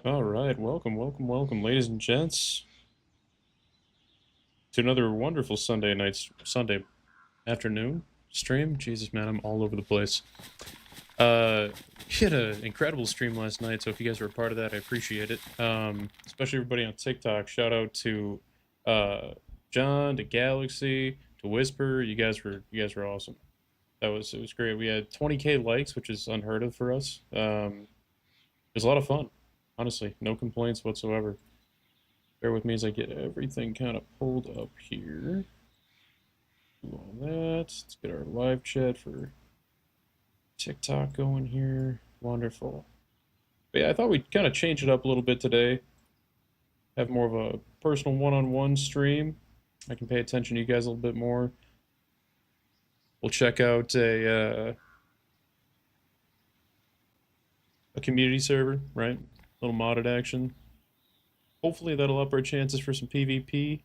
All right, welcome, ladies and gents, to another wonderful Sunday afternoon stream. Jesus, man, I'm all over the place. We had an incredible stream last night, so if you guys were a part of that, I appreciate it. Especially everybody on TikTok. Shout out to uh, John, to Galaxy, to Whisper. You guys were awesome. It was great. We had 20K likes, which is unheard of for us. It was a lot of fun, honestly. No complaints whatsoever. Bear with me as I get everything kind of pulled up here. Do all that. Let's get our live chat for TikTok going here. Wonderful. But yeah, I thought we'd kind of change it up a little bit today. Have more of a personal one-on-one stream. I can pay attention to you guys a little bit more. We'll check out a community server, right? A little modded action. Hopefully that'll up our chances for some PvP.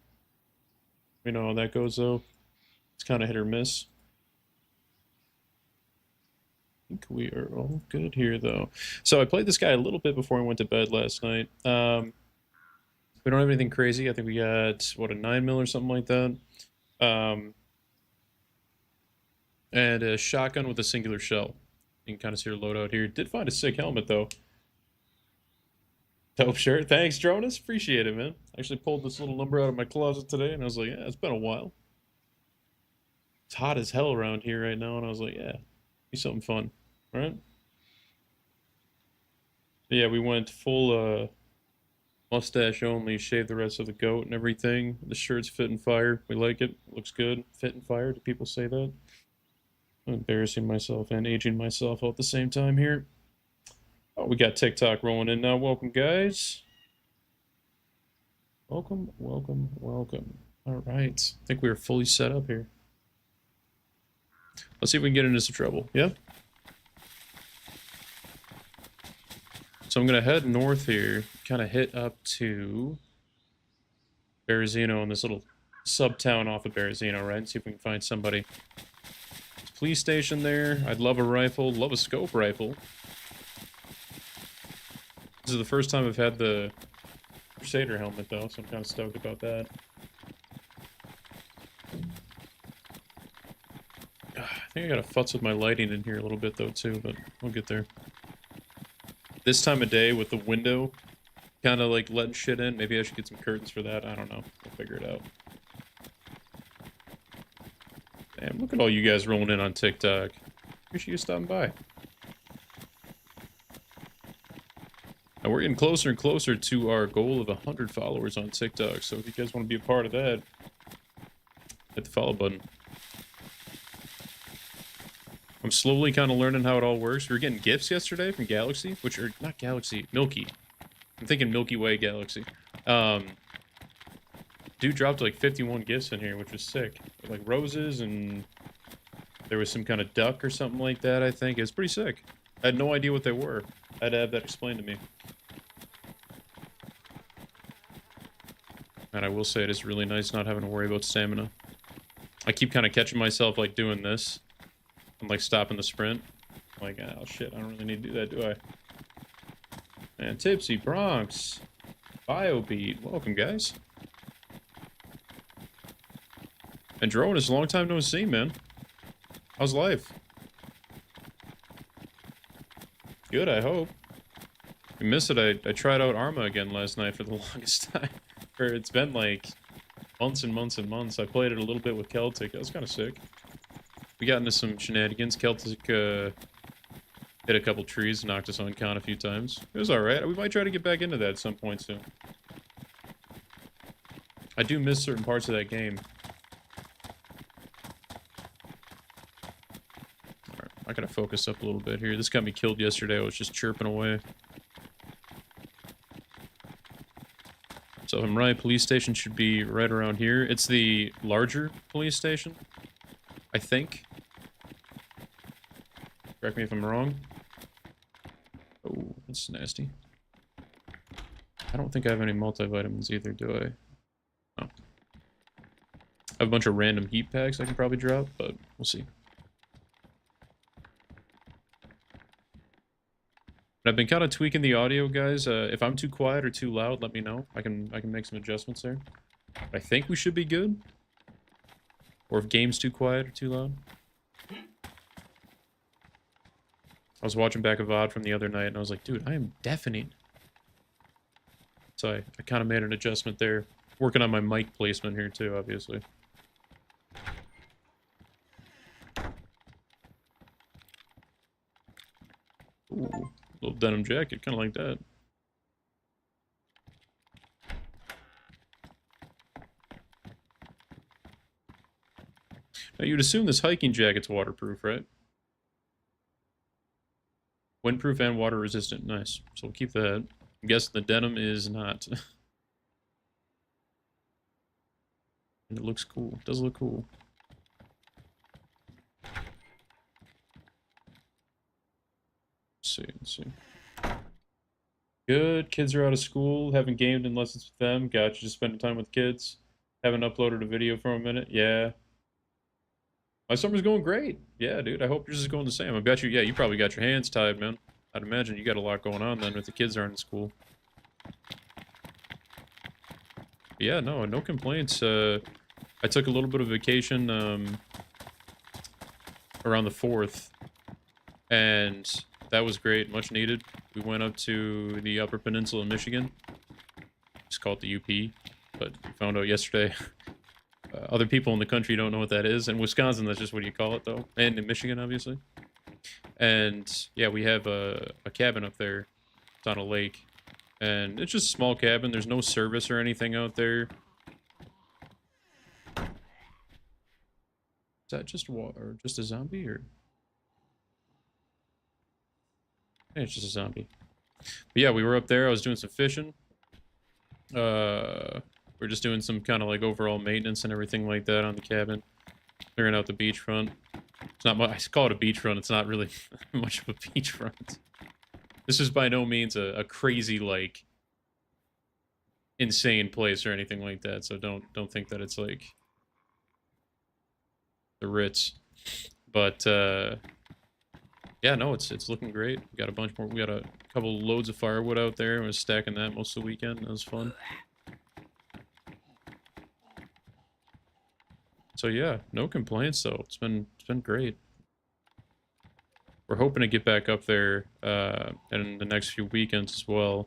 We know how that goes though. It's kind of hit or miss. I think we are all good here though. So I played this guy a little bit before I went to bed last night. We don't have anything crazy. I think we got, what, a 9 mil or something like that. And a shotgun with a singular shell. You can kind of see her loadout here. Did find a sick helmet though. Dope shirt. Thanks, Jonas. Appreciate it, man. I actually pulled this little number out of my closet today and I was like, yeah, it's been a while. It's hot as hell around here right now, and I was like, yeah, be something fun, right? But yeah, we went full mustache only, shaved the rest of the goat and everything. The shirt's fit and fire. We like it. Looks good. Fit and fire. Do people say that? I'm embarrassing myself and aging myself all at the same time here. Oh, we got TikTok rolling in now. Welcome, guys. Welcome, welcome, welcome. All right. I think we are fully set up here. Let's see if we can get into some trouble. Yeah? So I'm going to head north here, kind of hit up to Berezino in this little sub-town off of Berezino, right? And see if we can find somebody. There's a police station there. I'd love a rifle. Love a scope rifle. This is the first time I've had the Crusader helmet, though, so I'm kind of stoked about that. I think I gotta futz with my lighting in here a little bit, though, too, but we'll get there. This time of day with the window kind of like letting shit in. Maybe I should get some curtains for that. I don't know. We'll figure it out. Damn, look at all you guys rolling in on TikTok. Appreciate you stopping by. Now we're getting closer and closer to our goal of 100 followers on TikTok. So if you guys want to be a part of that, hit the follow button. I'm slowly kind of learning how it all works. We were getting gifts yesterday from Galaxy, which are not Galaxy, Milky. I'm thinking Milky Way Galaxy. Dude dropped like 51 gifts in here, which was sick. Like roses, and there was some kind of duck or something like that, I think. It was pretty sick. I had no idea what they were. I had to have that explained to me. And I will say it is really nice not having to worry about stamina. I keep kind of catching myself like doing this. And like stopping the sprint. Like, oh shit, I don't really need to do that, do I? Man, Tipsy, Bronx, Biobeat, welcome guys. And Drone, it's a long time no see, man. How's life? Good, I hope. You missed it, I tried out Arma again last night for the longest time. It's been like months and months and months. I played it a little bit with Celtic, that was kind of sick. We got into some shenanigans. Celtic hit a couple trees, knocked us on con a few times. It was alright. We might try to get back into that at some point soon. I do miss certain parts of that game. Alright, I gotta focus up a little bit here. This got me killed yesterday. I was just chirping away. So if I'm right, police station should be right around here. It's the larger police station, I think. Correct me if I'm wrong. Oh, that's nasty. I don't think I have any multivitamins either, do I? Oh. I have a bunch of random heat packs I can probably drop, but we'll see. But I've been kind of tweaking the audio, guys. If I'm too quiet or too loud, let me know. I can make some adjustments there. But I think we should be good. Or if game's too quiet or too loud. I was watching back a VOD from the other night, and I was like, dude, I am deafening. So I kind of made an adjustment there. Working on my mic placement here, too, obviously. Ooh, little denim jacket, kind of like that. Now, you'd assume this hiking jacket's waterproof, right? Windproof and water resistant. Nice. So we'll keep that. I'm guessing the denim is not. And it looks cool. It does look cool. Let's see. Good. Kids are out of school. Haven't gamed unless it's with them. Gotcha. Just spending time with kids. Haven't uploaded a video for a minute. Yeah. My summer's going great. Yeah, dude. I hope yours is going the same. I bet you, yeah, you probably got your hands tied, man. I'd imagine you got a lot going on then if the kids aren't in school. But yeah, no complaints. I took a little bit of vacation around the 4th, and that was great, much needed. We went up to the Upper Peninsula of Michigan. Just call it the UP, but we found out yesterday. Other people in the country don't know what that is. In Wisconsin, that's just what you call it, though. And in Michigan, obviously. And, yeah, we have a cabin up there. It's on a lake. And it's just a small cabin. There's no service or anything out there. Is that just or just a zombie, or? Yeah, it's just a zombie. But yeah, we were up there. I was doing some fishing. We're just doing some kind of like overall maintenance and everything like that on the cabin. Clearing out the beachfront. It's not much. I call it a beachfront. It's not really much of a beachfront. This is by no means a crazy, like, insane place or anything like that. So don't think that it's like the Ritz. But yeah, no, it's looking great. We got a bunch more. We got a couple loads of firewood out there. I was stacking that most of the weekend. That was fun. So yeah, no complaints though. It's been great. We're hoping to get back up there in the next few weekends as well.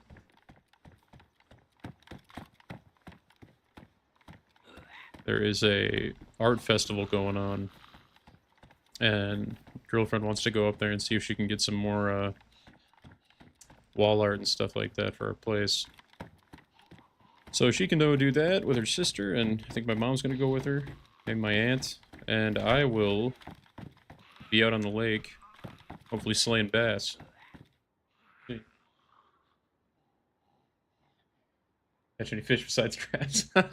There is a art festival going on, and girlfriend wants to go up there and see if she can get some more wall art and stuff like that for our place. So she can go do that with her sister, and I think my mom's gonna go with her. And my aunt, and I will be out on the lake, hopefully slaying bass. Catch any fish besides crabs? No.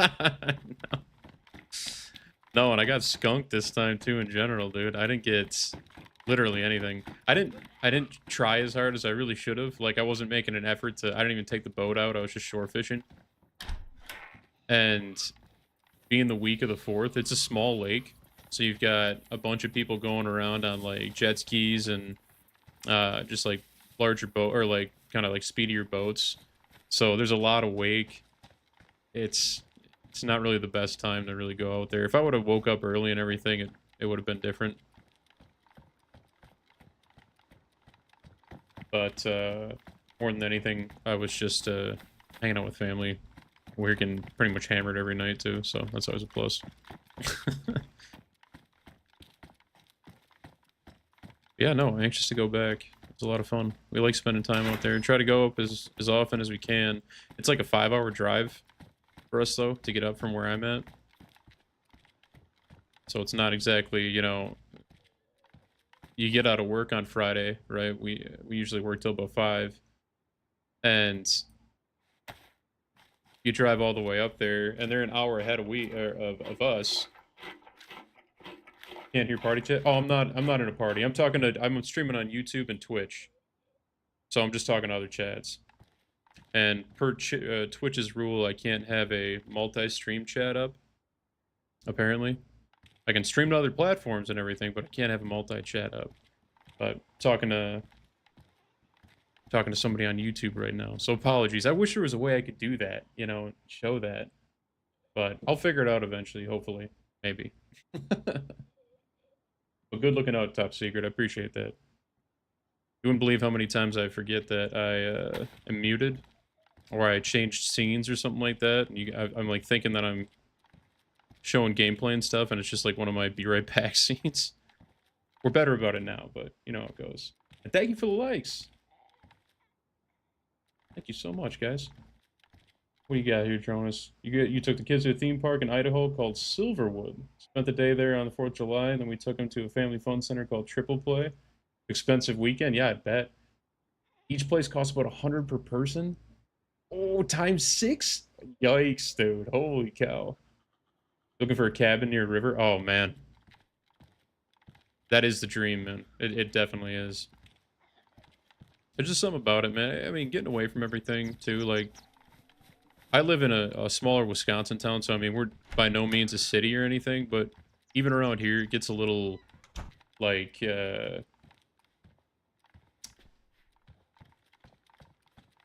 No, and I got skunked this time too in general, dude. I didn't get literally anything. I didn't try as hard as I really should have. Like, I wasn't making an effort to, I didn't even take the boat out. I was just shore fishing. And being the week of the 4th, it's a small lake, so you've got a bunch of people going around on like jet skis and just like larger boat or like kind of like speedier boats. So there's a lot of wake. It's not really the best time to really go out there. If I would have woke up early and everything, it would have been different. But more than anything, I was just hanging out with family. We're getting pretty much hammered every night too, so that's always a plus. Yeah, no, anxious to go back. It's a lot of fun. We like spending time out there and try to go up as often as we can. It's like a 5-hour drive for us though to get up from where I'm at. So it's not exactly, you know, you get out of work on Friday, right? We usually work till about 5. And you drive all the way up there, and they're an hour ahead of us. Can't hear party chat. Oh, I'm not in a party. I'm streaming on YouTube and Twitch, so I'm just talking to other chats. And per Twitch's rule, I can't have a multi-stream chat up. Apparently, I can stream to other platforms and everything, but I can't have a multi-chat up. But talking to talking to somebody on YouTube right now. So apologies. I wish there was a way I could do that, you know, show that. But I'll figure it out eventually, hopefully. Maybe. But good looking out, top secret. I appreciate that. You wouldn't believe how many times I forget that I am muted. Or I changed scenes or something like that. And I'm like thinking that I'm showing gameplay and stuff, and it's just like one of my be right back scenes. We're better about it now, but you know how it goes. And thank you for the likes. Thank you so much, guys. What do you got here, Jonas? You took the kids to a theme park in Idaho called Silverwood. Spent the day there on the 4th of July, and then we took them to a family fun center called Triple Play. Expensive weekend? Yeah, I bet. Each place costs about $100 per person. Oh, times 6? Yikes, dude. Holy cow. Looking for a cabin near a river? Oh, man. That is the dream, man. It definitely is. There's just something about it, man. I mean, getting away from everything, too. Like, I live in a smaller Wisconsin town, so, I mean, we're by no means a city or anything, but even around here, it gets a little, like,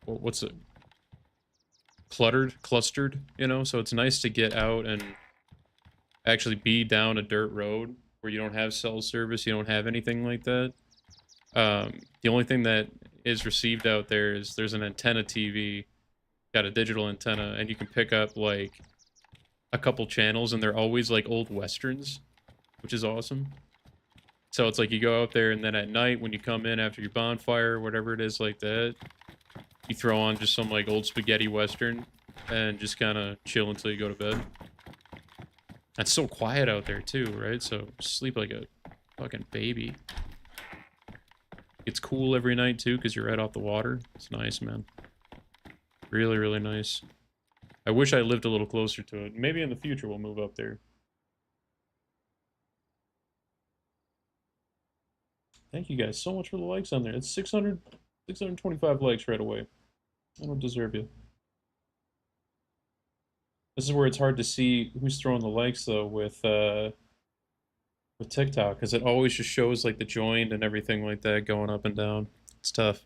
what's it? Clustered, you know? So it's nice to get out and actually be down a dirt road where you don't have cell service, you don't have anything like that. The only thing that is received out there is there's an antenna TV, got a digital antenna, and you can pick up like a couple channels, and they're always like old westerns, which is awesome. So it's like you go out there, and then at night when you come in after your bonfire, whatever it is like that, you throw on just some like old spaghetti western and just kind of chill until you go to bed. It's so quiet out there too, right? So sleep like a fucking baby. It's cool every night too because you're right off the water. It's nice, man. Really, really nice. I wish I lived a little closer to it. Maybe in the future we'll move up there. Thank you guys so much for the likes on there. It's 625 likes right away. I don't deserve you. This is where it's hard to see who's throwing the likes though with TikTok, because it always just shows like the joined and everything like that going up and down. It's tough.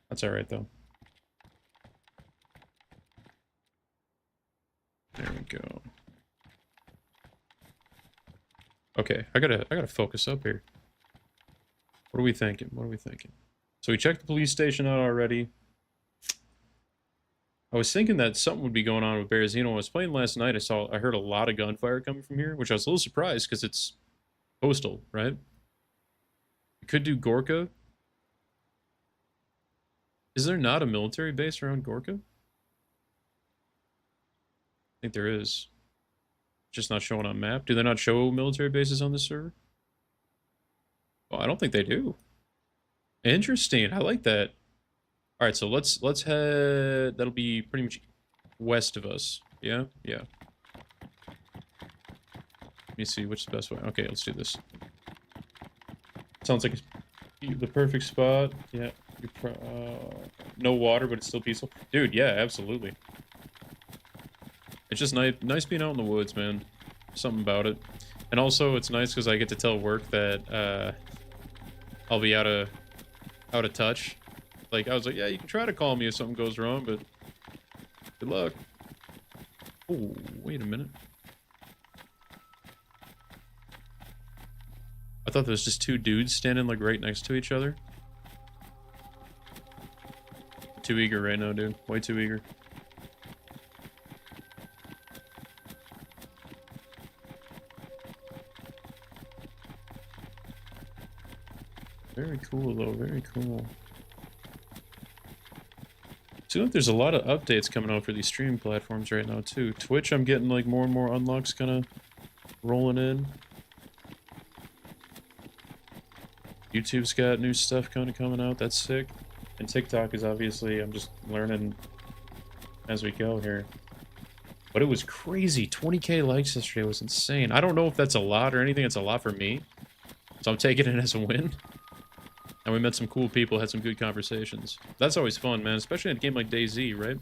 That's all right though. There we go. Okay, I gotta focus up here. What are we thinking? What are we thinking? So we checked the police station out already. I was thinking that something would be going on with Berezino. I was playing last night. I heard a lot of gunfire coming from here, which I was a little surprised because it's coastal, right? We could do Gorka. Is there not a military base around Gorka? I think there is. Just not showing on map. Do they not show military bases on this server? Oh, I don't think they do. Interesting. I like that. All right, so let's head. That'll be pretty much west of us. Yeah, yeah. Let me see which is the best way. Okay, let's do this. Sounds like the perfect spot. Yeah. No water, but it's still peaceful. Dude, yeah, absolutely. It's just nice being out in the woods, man. Something about it. And also, it's nice because I get to tell work that I'll be out of touch. Like, I was like, yeah, you can try to call me if something goes wrong, but good luck. Oh, wait a minute. I thought there was just two dudes standing, like, right next to each other. Too eager right now, dude. Way too eager. Very cool, though. Very cool. Seems like there's a lot of updates coming out for these streaming platforms right now, too. Twitch, I'm getting, like, more and more unlocks kind of rolling in. YouTube's got new stuff kind of coming out. That's sick. And TikTok is obviously, I'm just learning as we go here. But it was crazy. 20k likes yesterday was insane. I don't know if that's a lot or anything. It's a lot for me. So I'm taking it as a win. And we met some cool people, had some good conversations. That's always fun, man, especially in a game like DayZ, right?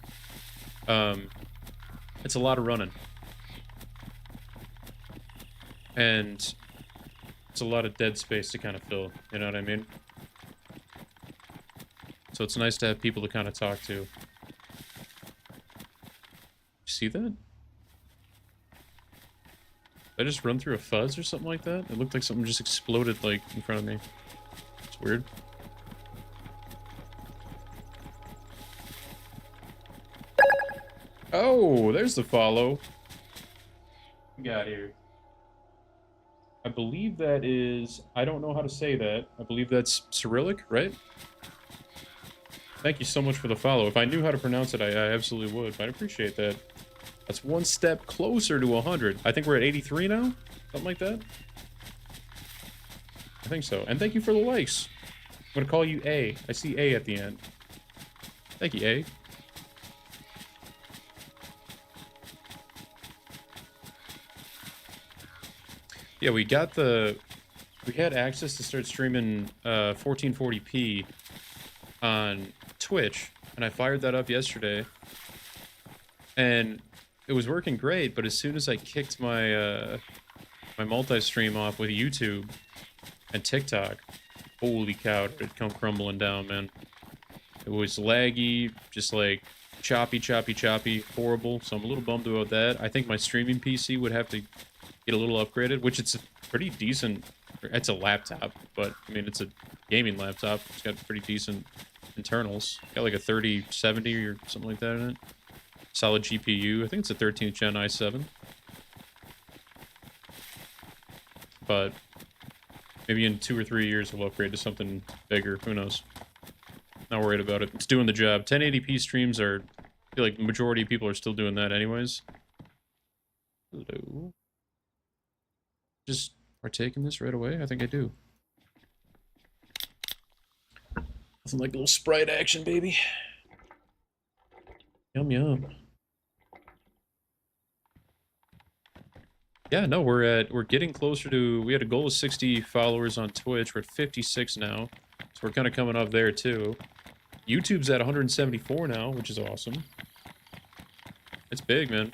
It's a lot of running. And it's a lot of dead space to kind of fill, you know what I mean? So it's nice to have people to kind of talk to. You see that? Did I just run through a fuzz or something like that? It looked like something just exploded, like, in front of me. It's weird. Oh, there's the follow. We got here. I believe that is... I don't know how to say that. I believe that's Cyrillic, right? Thank you so much for the follow. If I knew how to pronounce it, I absolutely would. But I appreciate that. That's one step closer to 100. I think we're at 83 now? Something like that? I think so. And thank you for the likes. I'm going to call you A. I see A at the end. Thank you, A. Yeah, we had access to start streaming 1440p on Twitch, and I fired that up yesterday. And it was working great, but as soon as I kicked my my multi-stream off with YouTube and TikTok, holy cow, did it come crumbling down, man. It was laggy, just like choppy, horrible, so I'm a little bummed about that. I think my streaming PC would have to get a little upgraded, which it's a pretty decent... It's a laptop, but, I mean, it's a gaming laptop. It's got pretty decent internals. Got like a 3070 or something like that in it. Solid GPU. I think it's a 13th gen i7. But maybe in 2 or 3 years we'll upgrade to something bigger. Who knows? Not worried about it. It's doing the job. 1080p streams are... I feel like the majority of people are still doing that anyways. Hello. Just partake in this right away? I think I do. Nothing like a little Sprite action, baby. Yum, yum. Yeah, no, we're getting closer to... We had a goal of 60 followers on Twitch. We're at 56 now. So we're kind of coming up there, too. YouTube's at 174 now, which is awesome. It's big, man.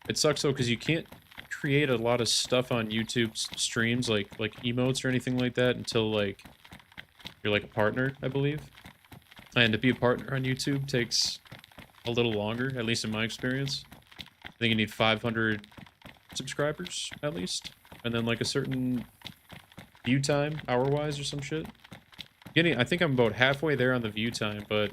It sucks, though, because you can't create a lot of stuff on YouTube streams, like emotes or anything like that, until, like, you're, like, a partner, I believe. And to be a partner on YouTube takes a little longer, at least in my experience. I think you need 500 subscribers, at least. And then, like, a certain view time, hour-wise or some shit. I think I'm about halfway there on the view time, but...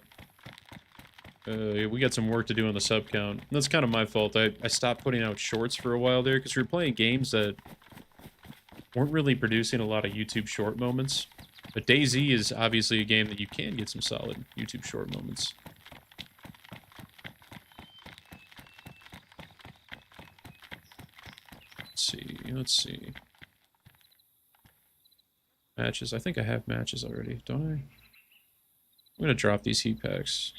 we got some work to do on the sub count. And that's kind of my fault. I stopped putting out shorts for a while there, because we were playing games that weren't really producing a lot of YouTube short moments. But DayZ is obviously a game that you can get some solid YouTube short moments. Let's see. Matches. I think I have matches already, don't I? I'm gonna drop these heat packs.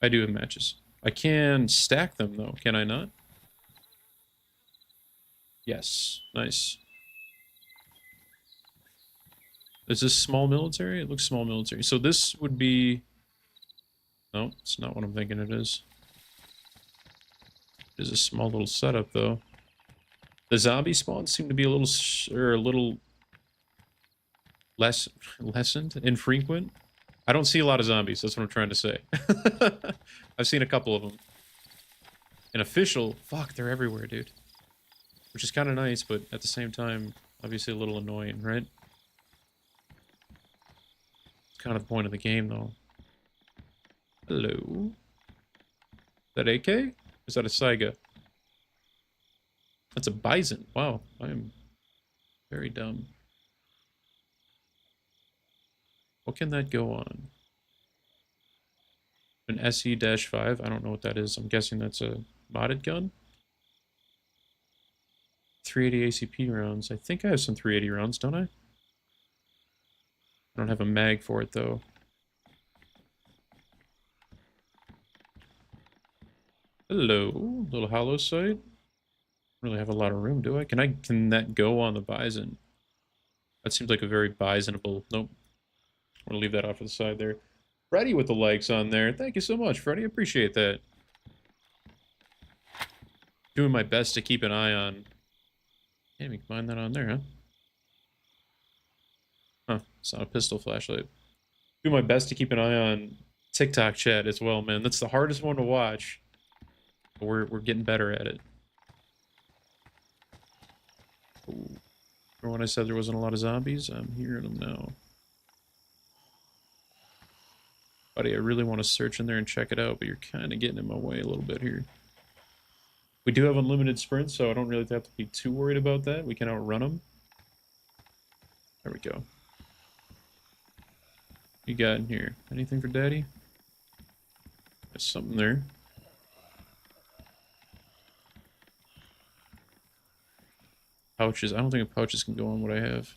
I do have matches. I can stack them, though. Can I not? Yes. Nice. Is this small military? It looks small military. So this would be... No, it's not what I'm thinking it is. It is a small little setup, though. The zombie spawns seem to be a little lessened, infrequent. I don't see a lot of zombies, that's what I'm trying to say. I've seen a couple of them. An official... Fuck, they're everywhere, dude. Which is kind of nice, but at the same time, obviously a little annoying, right? It's kind of the point of the game, though. Hello? Is that AK? Or is that a Saiga? That's a Bison. Wow, I am very dumb. What can that go on? An SE-5? I don't know what that is. I'm guessing that's a modded gun? 380 ACP rounds. I think I have some 380 rounds, don't I? I don't have a mag for it, though. Hello, little hollow sight. Don't really have a lot of room, do I? Can that go on the Bison? That seems like a very Bisonable... Nope. I'm gonna leave that off to the side there. Freddy with the likes on there. Thank you so much, Freddy. Appreciate that. Doing my best to keep an eye on... Yeah, we can find that on there, huh? Huh, it's not a pistol flashlight. Do my best to keep an eye on TikTok chat as well, man. That's the hardest one to watch. But we're getting better at it. Ooh. Remember when I said there wasn't a lot of zombies? I'm hearing them now. Buddy, I really want to search in there and check it out, but you're kind of getting in my way a little bit here. We do have unlimited sprints, so I don't really have to be too worried about that. We can outrun them. There we go. You got in here? Anything for Daddy? There's something there. Pouches. I don't think pouches can go on what I have.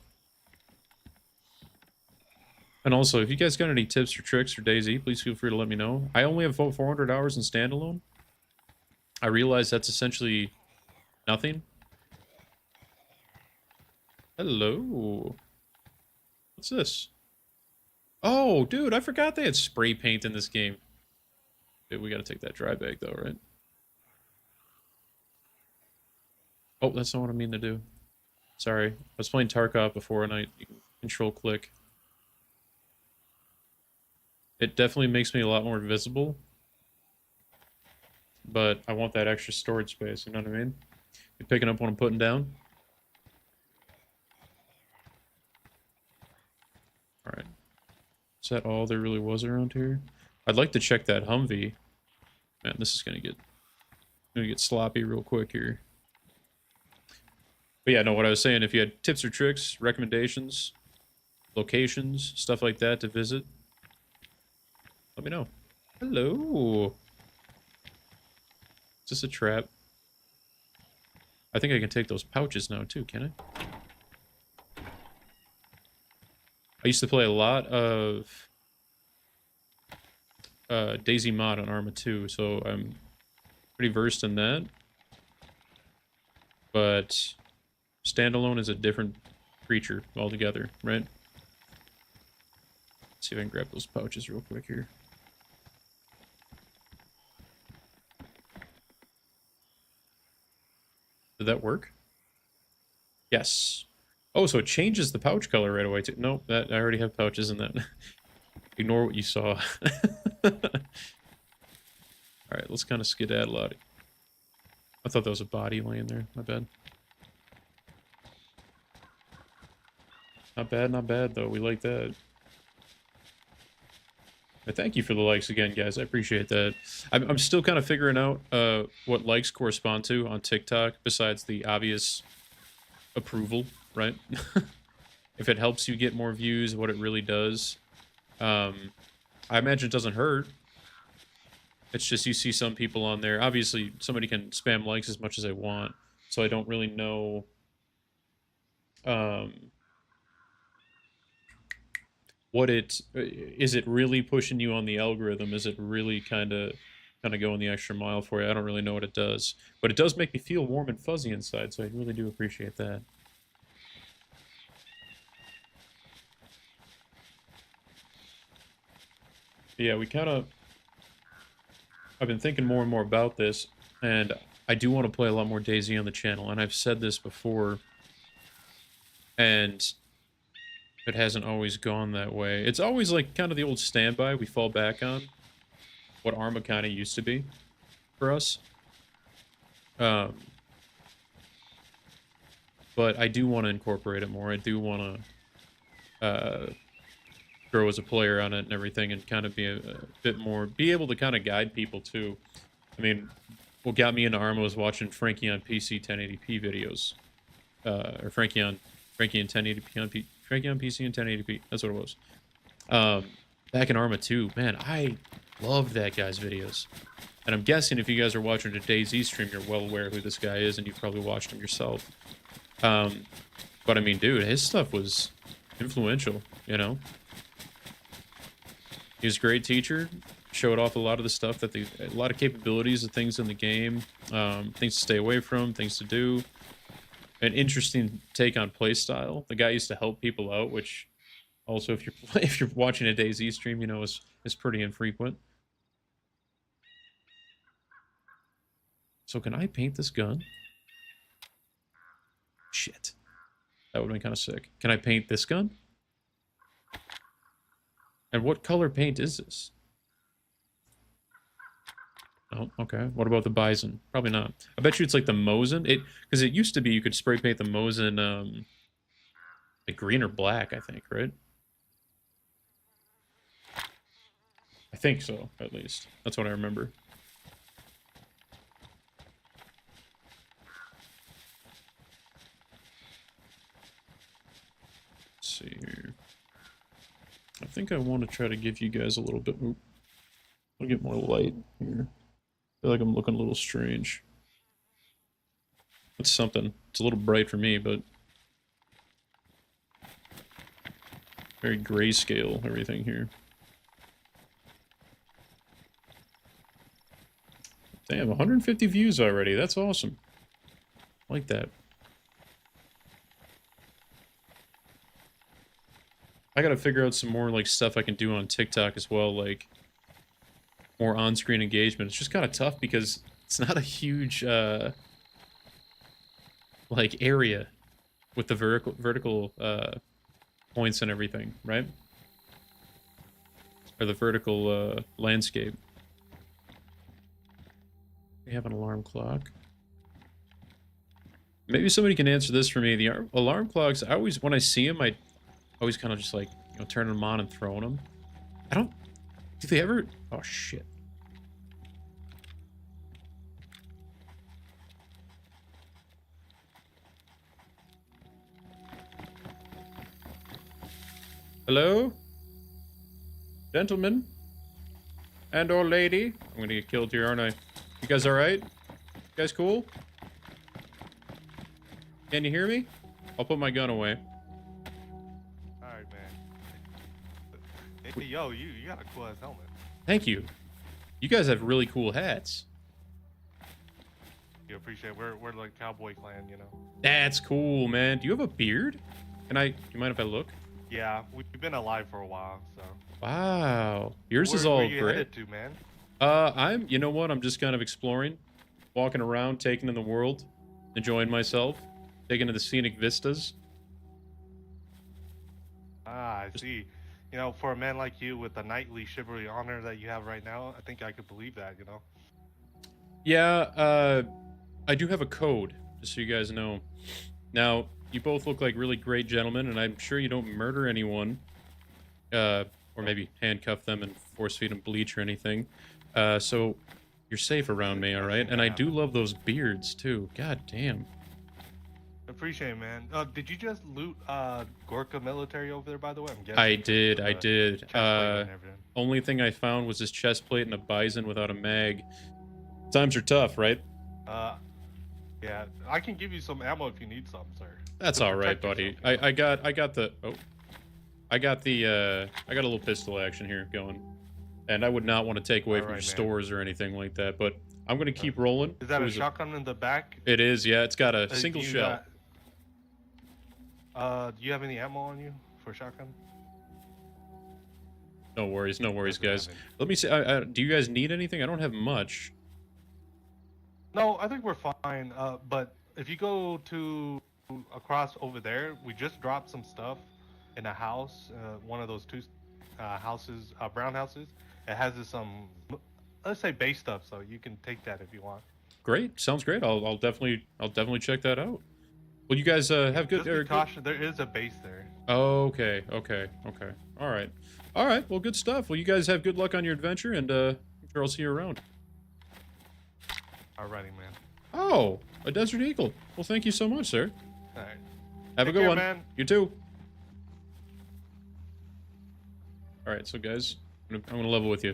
And also, if you guys got any tips or tricks for DayZ, please feel free to let me know. I only have 400 hours in standalone. I realize that's essentially nothing. Hello. What's this? Oh, dude, I forgot they had spray paint in this game. Dude, we gotta take that dry bag though, right? Oh, that's not what I mean to do. Sorry. I was playing Tarkov before and you can control click. It definitely makes me a lot more visible. But I want that extra storage space, you know what I mean? You're picking up what I'm putting down? Alright. Is that all there really was around here? I'd like to check that Humvee. Man, this is gonna get sloppy real quick here. But yeah, no, what I was saying, if you had tips or tricks, recommendations, locations, stuff like that to visit, let me know. Hello. Is this a trap? I think I can take those pouches now too, can I? I used to play a lot of DayZ mod on Arma 2, so I'm pretty versed in that. But standalone is a different creature altogether, right? Let's see if I can grab those pouches real quick here. Did that work? Yes. Oh, so it changes the pouch color right away too. Nope, that I already have pouches in that. Ignore what you saw. Alright, let's kind of skedaddle out. I thought that was a body laying there. My bad. Not bad though. We like that. But thank you for the likes again, guys. I appreciate that. I'm still kind of figuring out what likes correspond to on TikTok, besides the obvious approval, right? If it helps you get more views, what it really does. I imagine it doesn't hurt. It's just you see some people on there. Obviously, somebody can spam likes as much as they want, so I don't really know what is it really pushing you on the algorithm? Is it really kind of going the extra mile for you? I don't really know what it does, but it does make me feel warm and fuzzy inside, so I really do appreciate that. But yeah, I've been thinking more and more about this, and I do want to play a lot more DayZ on the channel, and I've said this before, and it hasn't always gone that way. It's always like kind of the old standby we fall back on, what Arma kind of used to be for us. But I do want to incorporate it more. I do want to grow as a player on it and everything, and kind of be a bit more, be able to kind of guide people too. I mean, what got me into Arma was watching Frankie on PC 1080p videos, or Frankie in 1080p on Frankie on PC in 1080p. That's what it was. Back in Arma 2, man, I loved that guy's videos. And I'm guessing if you guys are watching a DayZ stream, you're well aware who this guy is, and you've probably watched him yourself. But I mean, dude, his stuff was influential, you know? He was a great teacher, showed off a lot of the stuff that a lot of capabilities of things in the game, things to stay away from, things to do. An interesting take on playstyle. The guy used to help people out, which also, if you're watching a DayZ stream, you know, is pretty infrequent. So can I paint this gun? Shit. That would have been kind of sick. Can I paint this gun? And what color paint is this? Oh, okay. What about the bison? Probably not. I bet you it's like the Mosin. Because it used to be you could spray paint the Mosin like green or black, I think, right? I think so, at least. That's what I remember. Let's see here. I think I want to try to give you guys a little bit. Oop, I'll get more light here. I feel like I'm looking a little strange. That's something. It's a little bright for me, but very grayscale everything here. Damn, 150 views already. That's awesome. I like that. I gotta figure out some more like stuff I can do on TikTok as well, like more on-screen engagement. It's just kind of tough because it's not a huge like area with the vertical points and everything, right? Or the vertical landscape. We have an alarm clock. Maybe somebody can answer this for me. The alarm clocks, I always, when I see them, I always kind of just like, you know, turning them on and throwing them. I don't, do they ever, oh shit. Hello? Gentlemen? And old lady? I'm gonna get killed here, aren't I? You guys alright? You guys cool? Can you hear me? I'll put my gun away. Alright, man. Hey, yo, you got a cool ass helmet. Thank you. You guys have really cool hats. You appreciate it. We're like cowboy clan, you know. That's cool, man. Do you have a beard? You mind if I look? Yeah, we've been alive for a while, so. Wow. Yours is all where you great. headed to, man? You know what? I'm just kind of exploring, walking around, taking in the world, enjoying myself, taking in the scenic vistas. Ah, I see. You know, for a man like you with the knightly chivalry honor that you have right now, I think I could believe that, you know? Yeah, I do have a code, just so you guys know. Now, you both look like really great gentlemen, and I'm sure you don't murder anyone, or maybe handcuff them and force feed them bleach or anything. So you're safe around me, all right? And I do love those beards too. God damn. Appreciate it, man. Did you just loot Gorka military over there, by the way? I'm guessing. I did. And everything. Only thing I found was this chest plate and a bison without a mag. Times are tough, right? Yeah, I can give you some ammo if you need some, sir. That's all right, buddy. I got a little pistol action here going. And I would not want to take away from your stores or anything like that, but I'm going to keep rolling. Is that a shotgun in the back? It is, yeah. It's got a single shell. Do you have any ammo on you for shotgun? No worries, guys. Let me see. Do you guys need anything? I don't have much. No, I think we're fine. But if you go to across over there, we just dropped some stuff in a house. One of those two houses, brown houses. It has this let's say base stuff, so you can take that if you want. Great, sounds great. I'll definitely check that out. Well, you guys have good. Just be cautious. There is a base there. Okay. All right. Well, good stuff. Well, you guys have good luck on your adventure, and I'm sure I'll see you around. Alrighty, man. Oh, a desert eagle. Well, thank you so much, sir. All right. Have a good one, man. You too. All right, so guys, I'm gonna level with you.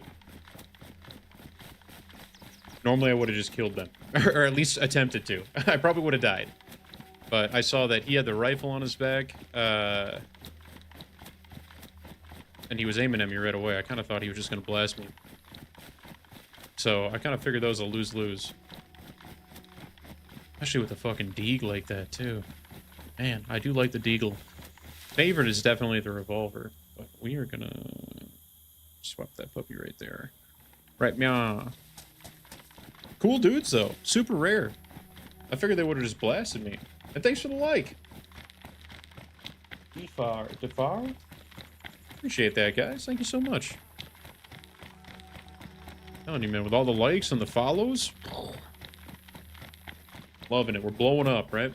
Normally, I would have just killed them, or at least attempted to. I probably would have died, but I saw that he had the rifle on his back, and he was aiming at me right away. I kind of thought he was just gonna blast me, so I kind of figured that was a lose-lose. Especially with a fucking deagle like that too. Man, I do like the deagle. Favorite is definitely the revolver, but we are gonna swap that puppy right there. Right, meow. Cool dudes though, super rare. I figured they would have just blasted me. And thanks for the like. Defar. Appreciate that, guys. Thank you so much. Telling you, man, with all the likes and the follows, loving it. We're blowing up, right?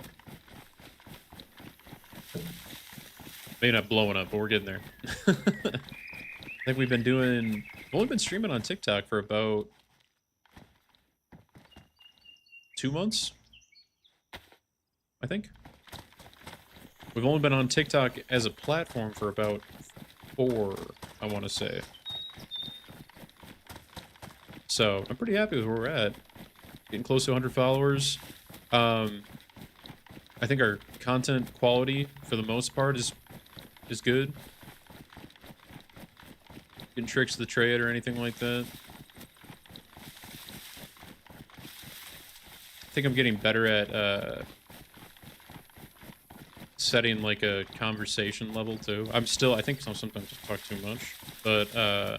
Maybe not blowing up, but we're getting there. I think we've only been streaming on TikTok for about 2 months, I think. We've only been on TikTok as a platform for about 4, I want to say. So I'm pretty happy with where we're at. Getting close to 100 followers. I think our content quality, for the most part, is good. Getting tricks of the trade or anything like that. I think I'm getting better at setting like a conversation level too. I think sometimes I talk too much, but I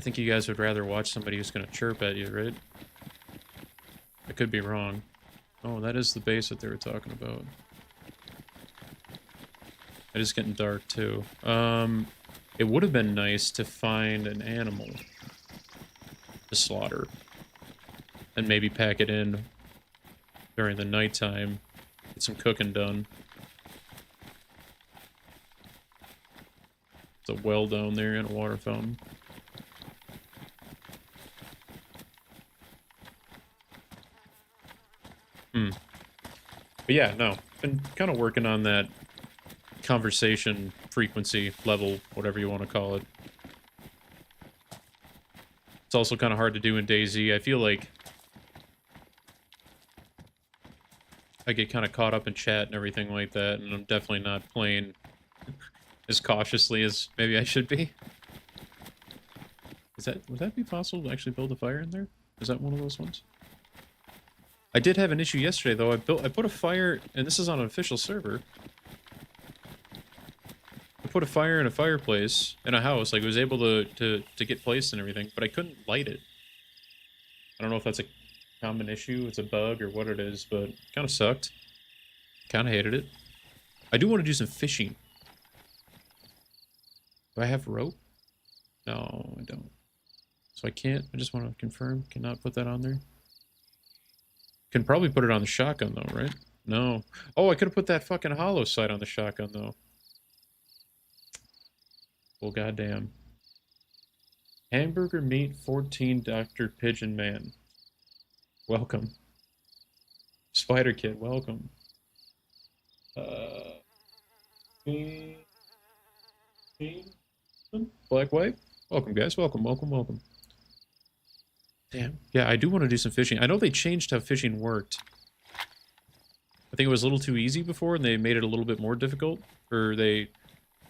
think you guys would rather watch somebody who's gonna chirp at you, right? I could be wrong. Oh, that is the base that they were talking about. It is getting dark too. It would have been nice to find an animal to slaughter and maybe pack it in during the nighttime, get some cooking done. It's a well down there and a water fountain. But yeah, no, been kind of working on that conversation frequency level, whatever you want to call it. It's also kind of hard to do in DayZ. I feel like I get kind of caught up in chat and everything like that, and I'm definitely not playing as cautiously as maybe I should be. Would that be possible to actually build a fire in there? Is that one of those ones? I did have an issue yesterday though. I put a fire, and this is on an official server. I put a fire in a fireplace in a house, like it was able to get placed and everything, but I couldn't light it. I don't know if that's a common issue, it's a bug or what it is, but it kind of sucked. Kind of hated it. I do want to do some fishing. Do I have rope? No, I don't. So I can't. I just want to confirm. Cannot put that on there. Can probably put it on the shotgun though, right? No. Oh, I could have put that fucking hollow sight on the shotgun though. Well, goddamn. Hamburger meat 14 Dr. Pigeon Man. Welcome. Spider Kid, welcome. Black White? Welcome, guys. Welcome, welcome, welcome. Damn. Yeah, I do want to do some fishing. I know they changed how fishing worked. I think it was a little too easy before, and they made it a little bit more difficult. Or they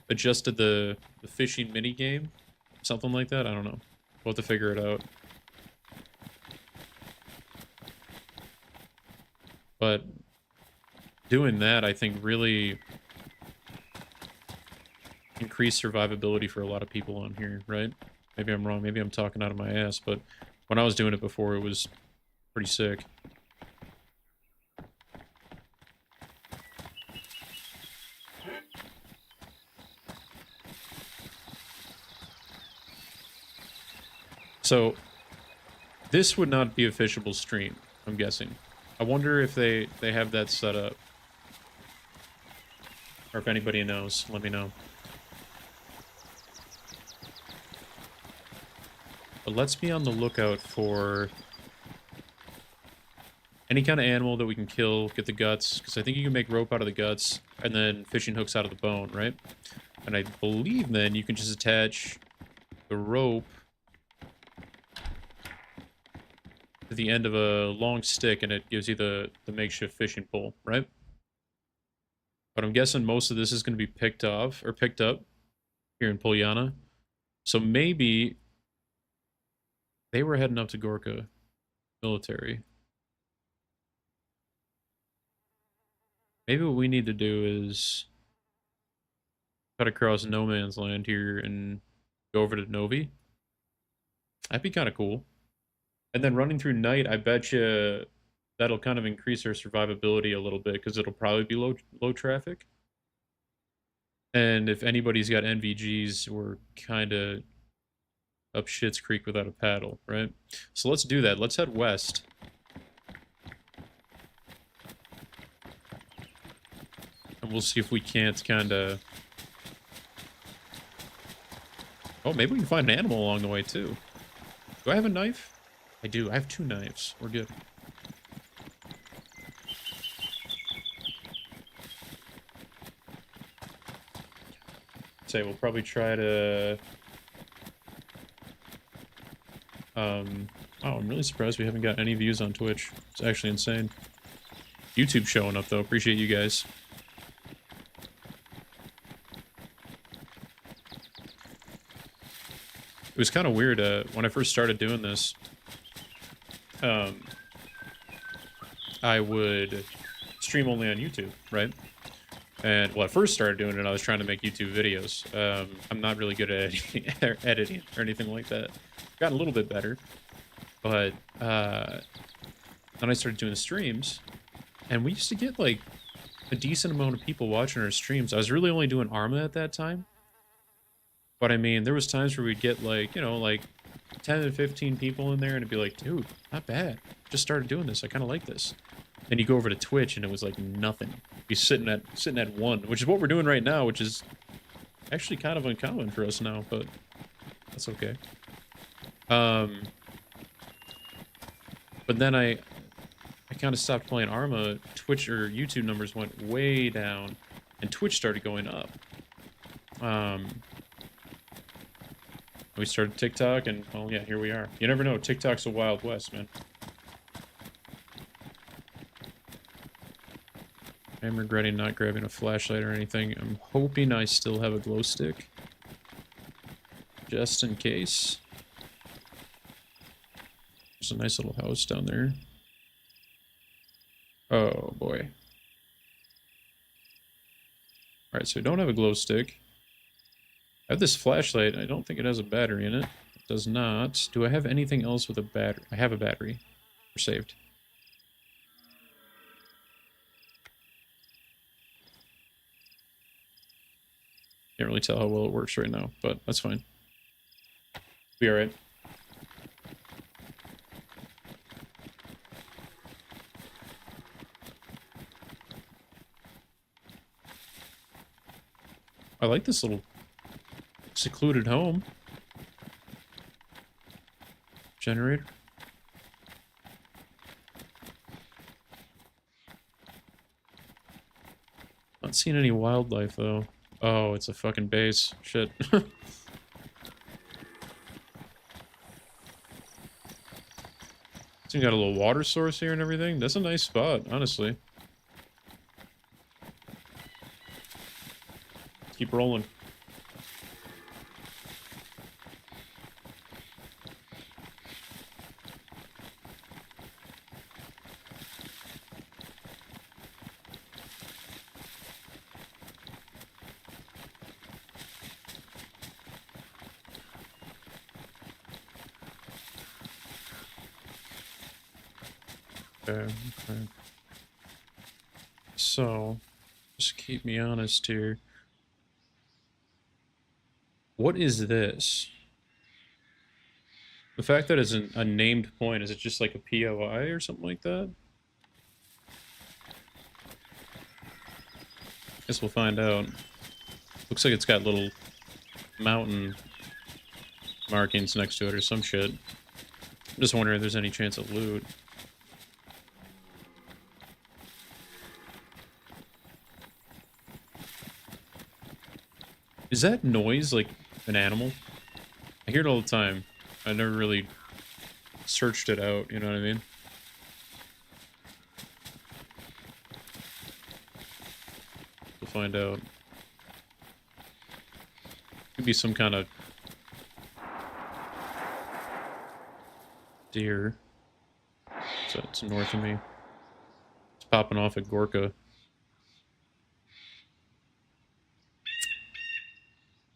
adjusted the fishing mini game. Something like that. I don't know. We'll have to figure it out. But doing that, I think, really increased survivability for a lot of people on here, right? Maybe I'm wrong. Maybe I'm talking out of my ass, but when I was doing it before, it was pretty sick. So, this would not be a fishable stream, I'm guessing. I wonder if they have that set up. Or if anybody knows, let me know. But let's be on the lookout for any kind of animal that we can kill, get the guts, because I think you can make rope out of the guts, and then fishing hooks out of the bone, right? And I believe then you can just attach the rope to the end of a long stick, and it gives you the makeshift fishing pole, right? But I'm guessing most of this is going to be picked up here in Polyana. So maybe they were heading up to Gorka military. Maybe what we need to do is cut across no man's land here and go over to Novi. That'd be kind of cool. And then running through night, I bet you that'll kind of increase our survivability a little bit because it'll probably be low traffic. And if anybody's got NVGs, we're kind of up shit's creek without a paddle, right? So let's do that. Let's head west. And we'll see if we can't kind of... Oh, maybe we can find an animal along the way, too. Do I have a knife? I do. I have 2 knives. We're good. Say we'll probably try to... Oh, I'm really surprised we haven't got any views on Twitch. It's actually insane. YouTube showing up, though. Appreciate you guys. It was kind of weird, when I first started doing this, I would stream only on YouTube, right? And, well, I first started doing it, I was trying to make YouTube videos. I'm not really good at editing or anything like that. Got a little bit better, but, then I started doing the streams, and we used to get, like, a decent amount of people watching our streams. I was really only doing Arma at that time. But I mean, there was times where we'd get like, you know, like 10 to 15 people in there and it'd be like, dude, not bad. Just started doing this. I kind of like this. And you go over to Twitch and it was like nothing. Be sitting at 1, which is what we're doing right now, which is actually kind of uncommon for us now, but that's okay. But then I kind of stopped playing Arma. Twitch or YouTube numbers went way down and Twitch started going up. We started TikTok, and, well, yeah, here we are. You never know. TikTok's a Wild West, man. I'm regretting not grabbing a flashlight or anything. I'm hoping I still have a glow stick. Just in case. There's a nice little house down there. Oh, boy. Alright, so we don't have a glow stick. I have this flashlight. I don't think it has a battery in it. It does not. Do I have anything else with a battery? I have a battery. We're saved. Can't really tell how well it works right now, but that's fine. Be alright. I like this little secluded home. Generator. Not seeing any wildlife though. Oh, it's a fucking base. Shit. So you got a little water source here and everything. That's a nice spot, honestly. Keep rolling. Okay. So, just keep me honest here. What is this? The fact that it's a named point, is it just like a POI or something like that? Guess we'll find out. Looks like it's got little mountain markings next to it or some shit. I'm just wondering if there's any chance of loot. Is that noise like an animal? I hear it all the time. I never really searched it out, you know what I mean? We'll find out. Could be some kind of deer. So it's north of me. It's popping off at Gorka.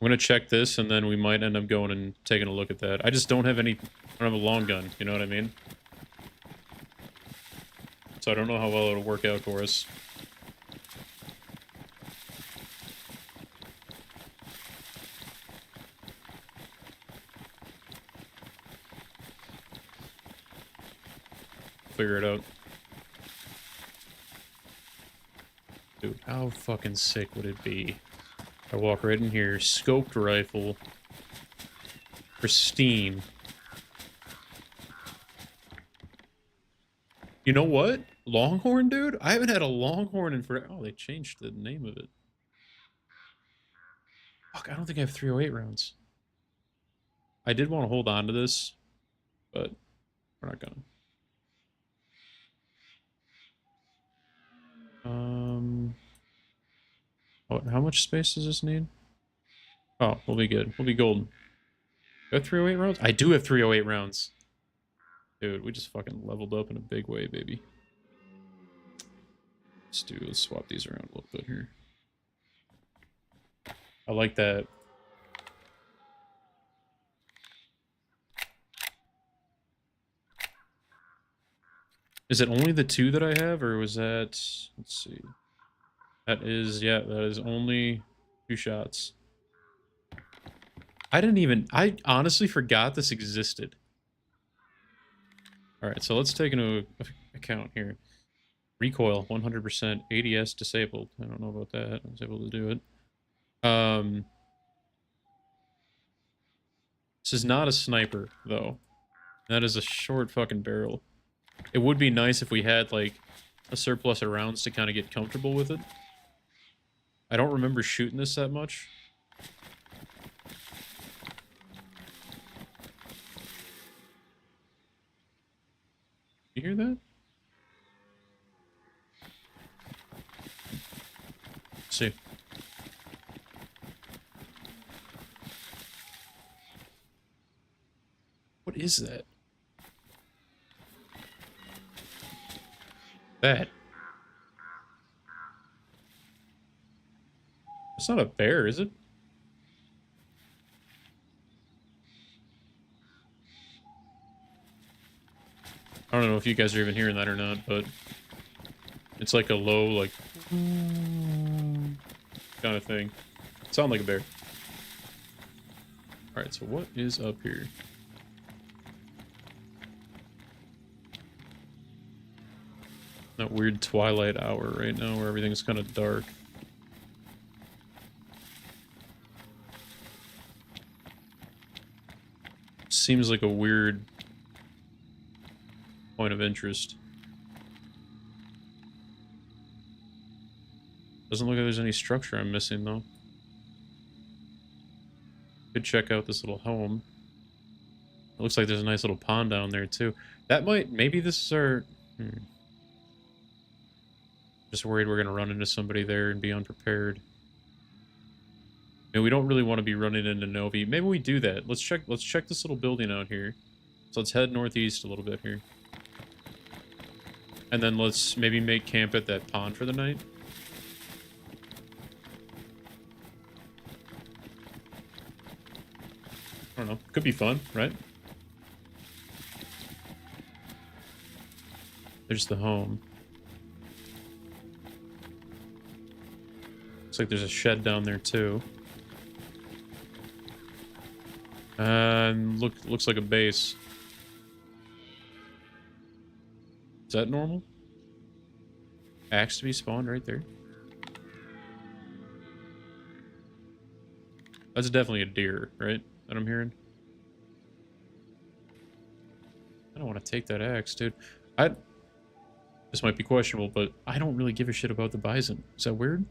I'm gonna check this, and then we might end up going and taking a look at that. I just don't have any... I don't have a long gun, you know what I mean? So I don't know how well it'll work out for us. figure it out. Dude, how fucking sick would it be? I walk right in here, scoped rifle, pristine. You know what? Longhorn, dude? I haven't had a Longhorn in forever. Oh, they changed the name of it. Fuck, I don't think I have 308 rounds. I did want to hold on to this, but we're not gonna. How much space does this need? Oh, we'll be good. We'll be golden. Do I have 308 rounds? I do have 308 rounds. Dude, we just fucking leveled up in a big way, baby. Let's swap these around a little bit here. I like that. Is it only the 2 that I have, or was that... Let's see. That is, yeah, that is only 2 shots. I honestly forgot this existed. Alright, so let's take into account here. Recoil, 100%. ADS disabled. I don't know about that. I was able to do it. This is not a sniper, though. That is a short fucking barrel. It would be nice if we had, like, a surplus of rounds to kind of get comfortable with it. I don't remember shooting this that much. You hear that? Let's see. What is that? That. It's not a bear, is it? I don't know if you guys are even hearing that or not, but it's like a low, like, kind of thing. Sound like a bear. Alright, so what is up here? That weird twilight hour right now where everything's kind of dark. Seems like a weird point of interest. Doesn't look like there's any structure I'm missing, though. Could check out this little home. It looks like there's a nice little pond down there, too. That might... Maybe this is our... Just worried we're going to run into somebody there and be unprepared. And we don't really want to be running into Novi. Maybe we do that. Let's check this little building out here. So let's head northeast a little bit here. And then let's maybe make camp at that pond for the night. I don't know. Could be fun, right? There's the home. Looks like there's a shed down there too. And looks like a base. Is that normal? Axe to be spawned right there. That's definitely a deer, right? That I'm hearing. I don't want to take that axe, dude. This might be questionable, but I don't really give a shit about the bison. Is that weird?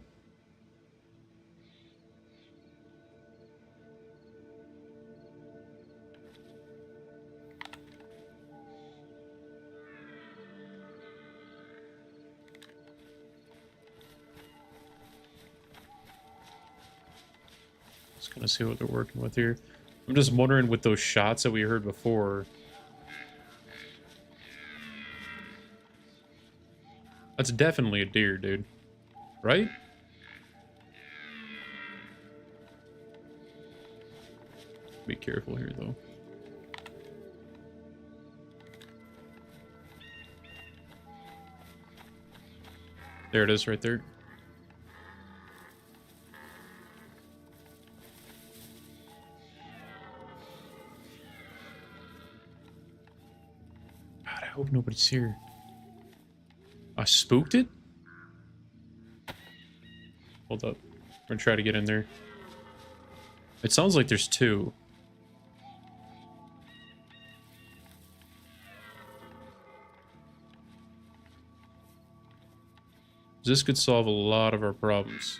Just gonna see what they're working with here. I'm just wondering with those shots that we heard before. That's definitely a deer, dude. Right? Be careful here, though. There it is right there. God, I hope nobody's here. spooked it? Hold up. We're gonna try to get in there. It sounds like there's two. This could solve a lot of our problems.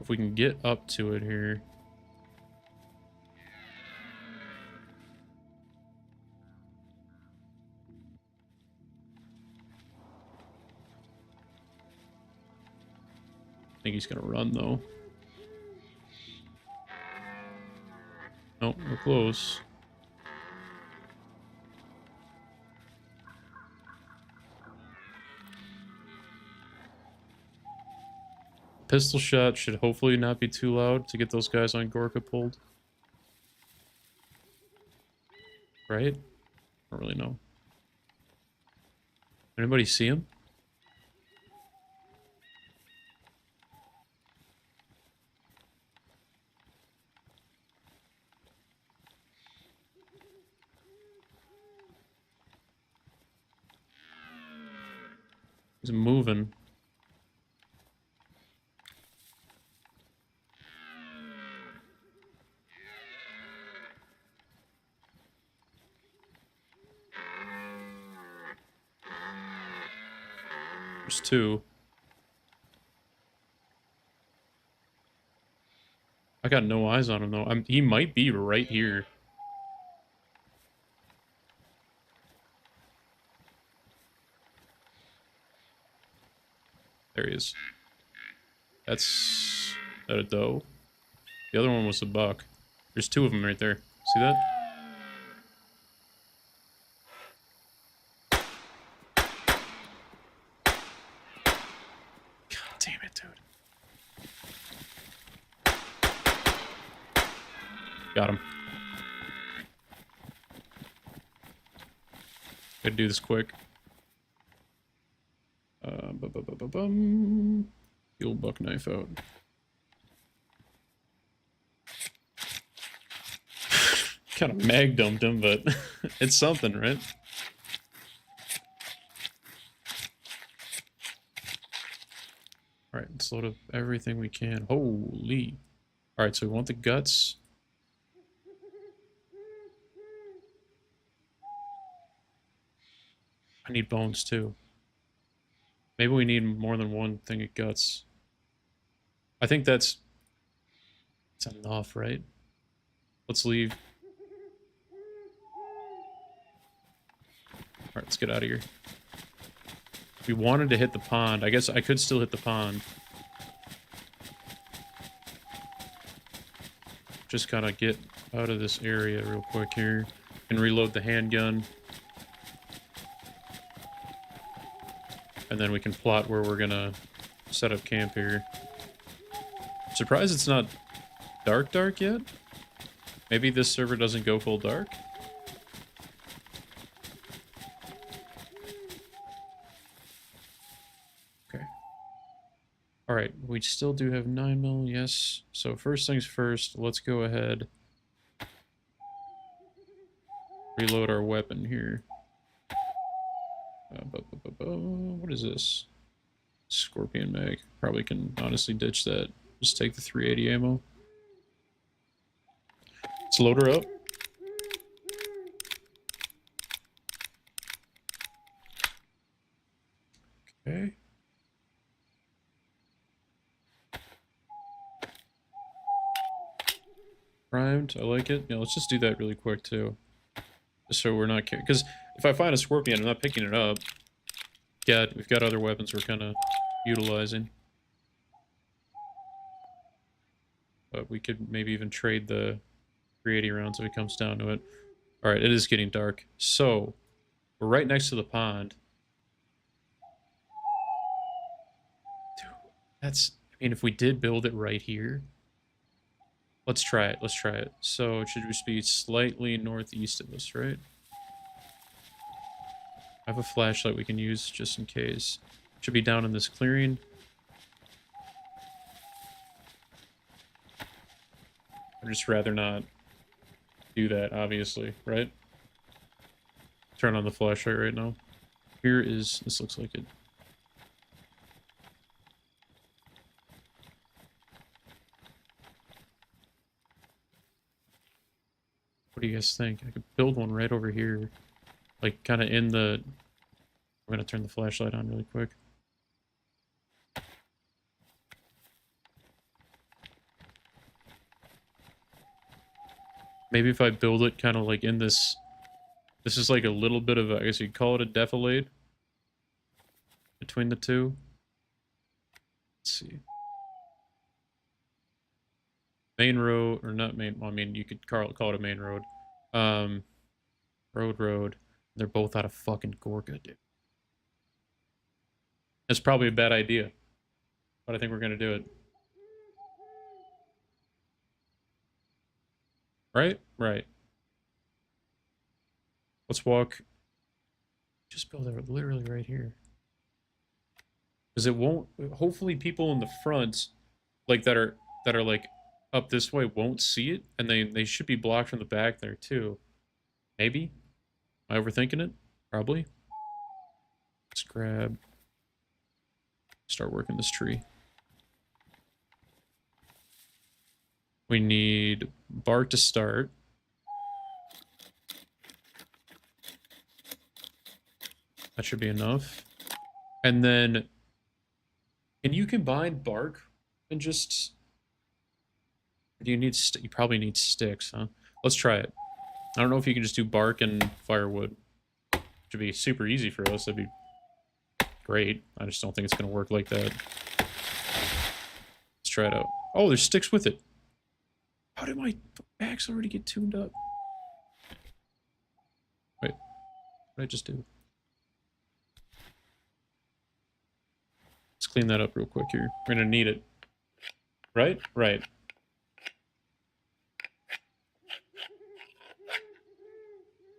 If we can get up to it here. I think he's gonna run though. Nope, we're close. Pistol shot should hopefully not be too loud to get those guys on Gorka pulled. Right? I don't really know. Anybody see him? He's moving. There's two. I got no eyes on him though. He might be right here. There he is. That's that a doe. The other one was a buck. There's two of them right there. See that? God damn it, dude. Got him. Gotta do this quick. The old buck knife out. Kind of mag dumped him, but it's something, right? Alright, let's load up everything we can. Holy. Alright, so we want the guts. I need bones too. Maybe we need more than one thing of guts. I think that's enough, right? Let's leave. Alright, let's get out of here. We wanted to hit the pond. I guess I could still hit the pond. Just kind of get out of this area real quick here. And reload the handgun. And then we can plot where we're gonna set up camp here. Surprised it's not dark yet? Maybe this server doesn't go full dark? Okay. Alright, we still do have 9mm, yes. So first things first, let's go ahead. Reload our weapon here. What is this? Scorpion mag. Probably can honestly ditch that. Just take the 380 ammo. Let's load her up. Okay. Primed. I like it. Yeah, let's just do that really quick too. Just so we're not... Because if I find a scorpion, I'm not picking it up. Yeah, we've got other weapons we're kind of utilizing. But we could maybe even trade the 380 rounds if it comes down to it. Alright, it is getting dark. So, we're right next to the pond. Dude, that's... I mean, if we did build it right here... Let's try it, let's try it. So, it should just be slightly northeast of us, right? I have a flashlight we can use just in case. Should be down in this clearing. I'd just rather not do that, obviously, right? Turn on the flashlight right now. Here is, this looks like it. What do you guys think? I could build one right over here. Like, kind of in the... I'm going to turn the flashlight on really quick. Maybe if I build it kind of like in this... This is like a little bit of a, I guess you'd call it a defilade. Between the two. Let's see. Main road, or not main, well, I mean, you could call it a main road. Road. They're both out of fucking Gorka, dude. It's probably a bad idea. But I think we're gonna do it. Right? Right. Let's walk. Just build it literally right here. Because it won't, hopefully people in the front, like that are like up this way won't see it, and they should be blocked from the back there too. Maybe? Am I overthinking it? Probably. Let's start working this tree. We need bark to start. That should be enough. And then, can you combine bark and just... Do you need... You probably need sticks, huh? Let's try it. I don't know if you can just do bark and firewood. Should be super easy for us. That'd be great. I just don't think it's going to work like that. Let's try it out. Oh, there's sticks with it. How did my axe already get tuned up? Wait. What did I just do? Let's clean that up real quick here. We're going to need it. Right? Right.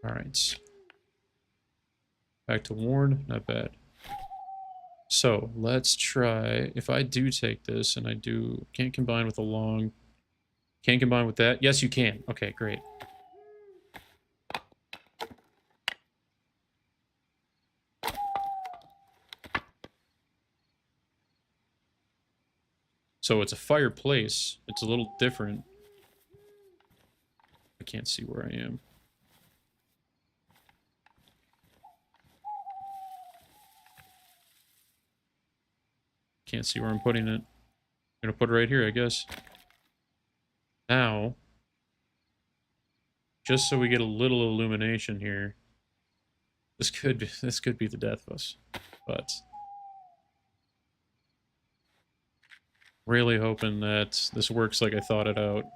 Alright. Back to Warren. Not bad. So, let's try... If I do take this and I do... Can't combine with a long... Can't combine with that? Yes, you can. Okay, great. So it's a fireplace. It's a little different. I can't see where I am. Can't see where I'm putting it. I'm gonna put it right here, I guess. Now, just so we get a little illumination here, this could be the death of us, but really hoping that this works like I thought it out.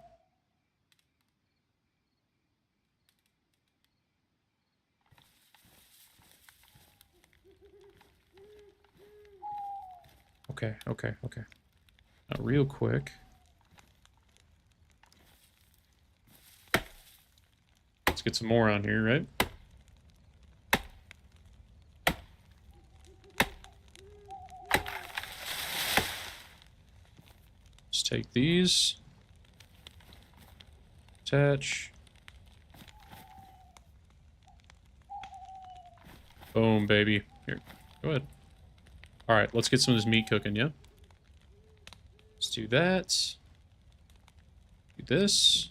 Okay. Now, real quick. Let's get some more on here, right? Let's take these. Attach. Boom, baby. Here, go ahead. Alright, let's get some of this meat cooking, yeah? Let's do that. Do this.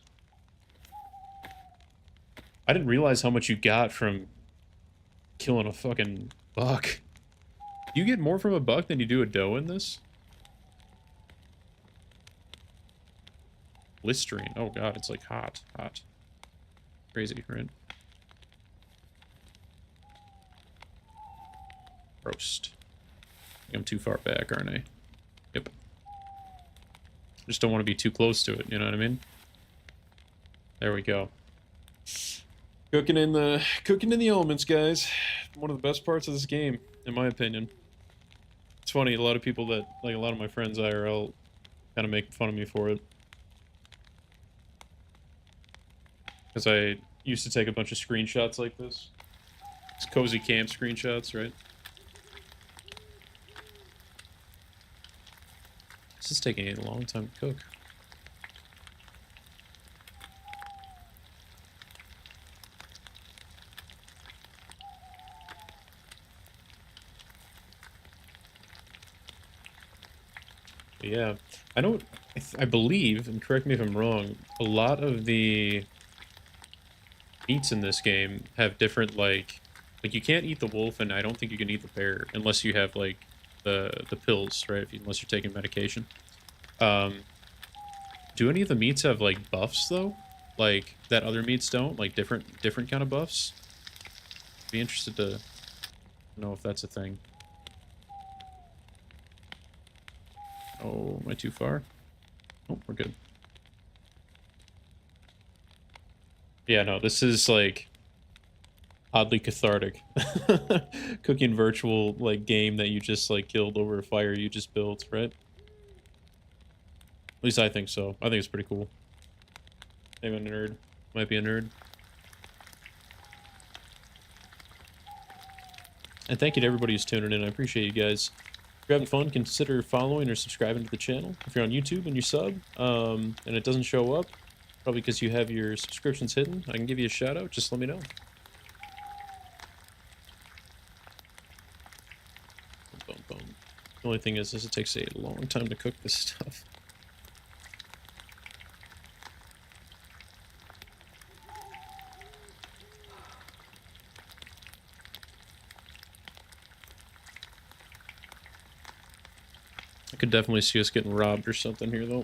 I didn't realize how much you got from killing a fucking buck. Do you get more from a buck than you do a doe in this? Listerine. Oh god, it's like hot. Crazy, right? Roast. I'm too far back, aren't I? Yep. Just don't want to be too close to it, you know what I mean? There we go. Cooking in the elements, guys. One of the best parts of this game, in my opinion. It's funny, a lot of people that, like a lot of my friends IRL, kind of make fun of me for it. Because I used to take a bunch of screenshots like this. It's cozy camp screenshots, right? This is taking a long time to cook. Yeah, I don't. I believe, and correct me if I'm wrong, a lot of the meats in this game have different like you can't eat the wolf, and I don't think you can eat the bear unless you have like the pills, right? Unless you're taking medication. Um, do any of the meats have like buffs though? Like that other meats don't, like different kind of buffs? Be interested to know if that's a thing. Oh, am I too far? Oh, we're good. Yeah, no, this is like oddly cathartic. Cooking virtual like game that you just like killed over a fire you just built, right? At least I think so. I think it's pretty cool. Maybe I'm a nerd. Might be a nerd. And thank you to everybody who's tuning in. I appreciate you guys. If you're having fun, consider following or subscribing to the channel. If you're on YouTube and you sub, and it doesn't show up, probably because you have your subscriptions hidden, I can give you a shout out. Just let me know. Boom, boom. The only thing is it takes a long time to cook this stuff. I could definitely see us getting robbed or something here, though.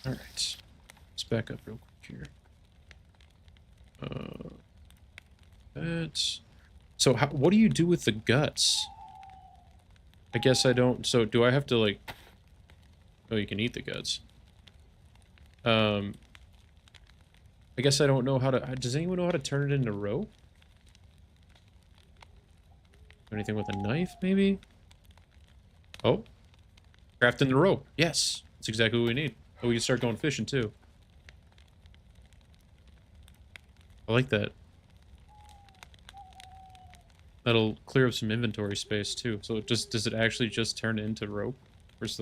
Alright. Let's back up real quick here. That's... So, what do you do with the guts? I guess I don't... So, do I have to, like... Oh, you can eat the guts. I guess I don't know how to... Does anyone know how to turn it into rope? Anything with a knife, maybe? Oh. Crafting the rope. Yes. That's exactly what we need. Oh, we can start going fishing, too. I like that. That'll clear up some inventory space, too. So does it actually just turn into rope? Where is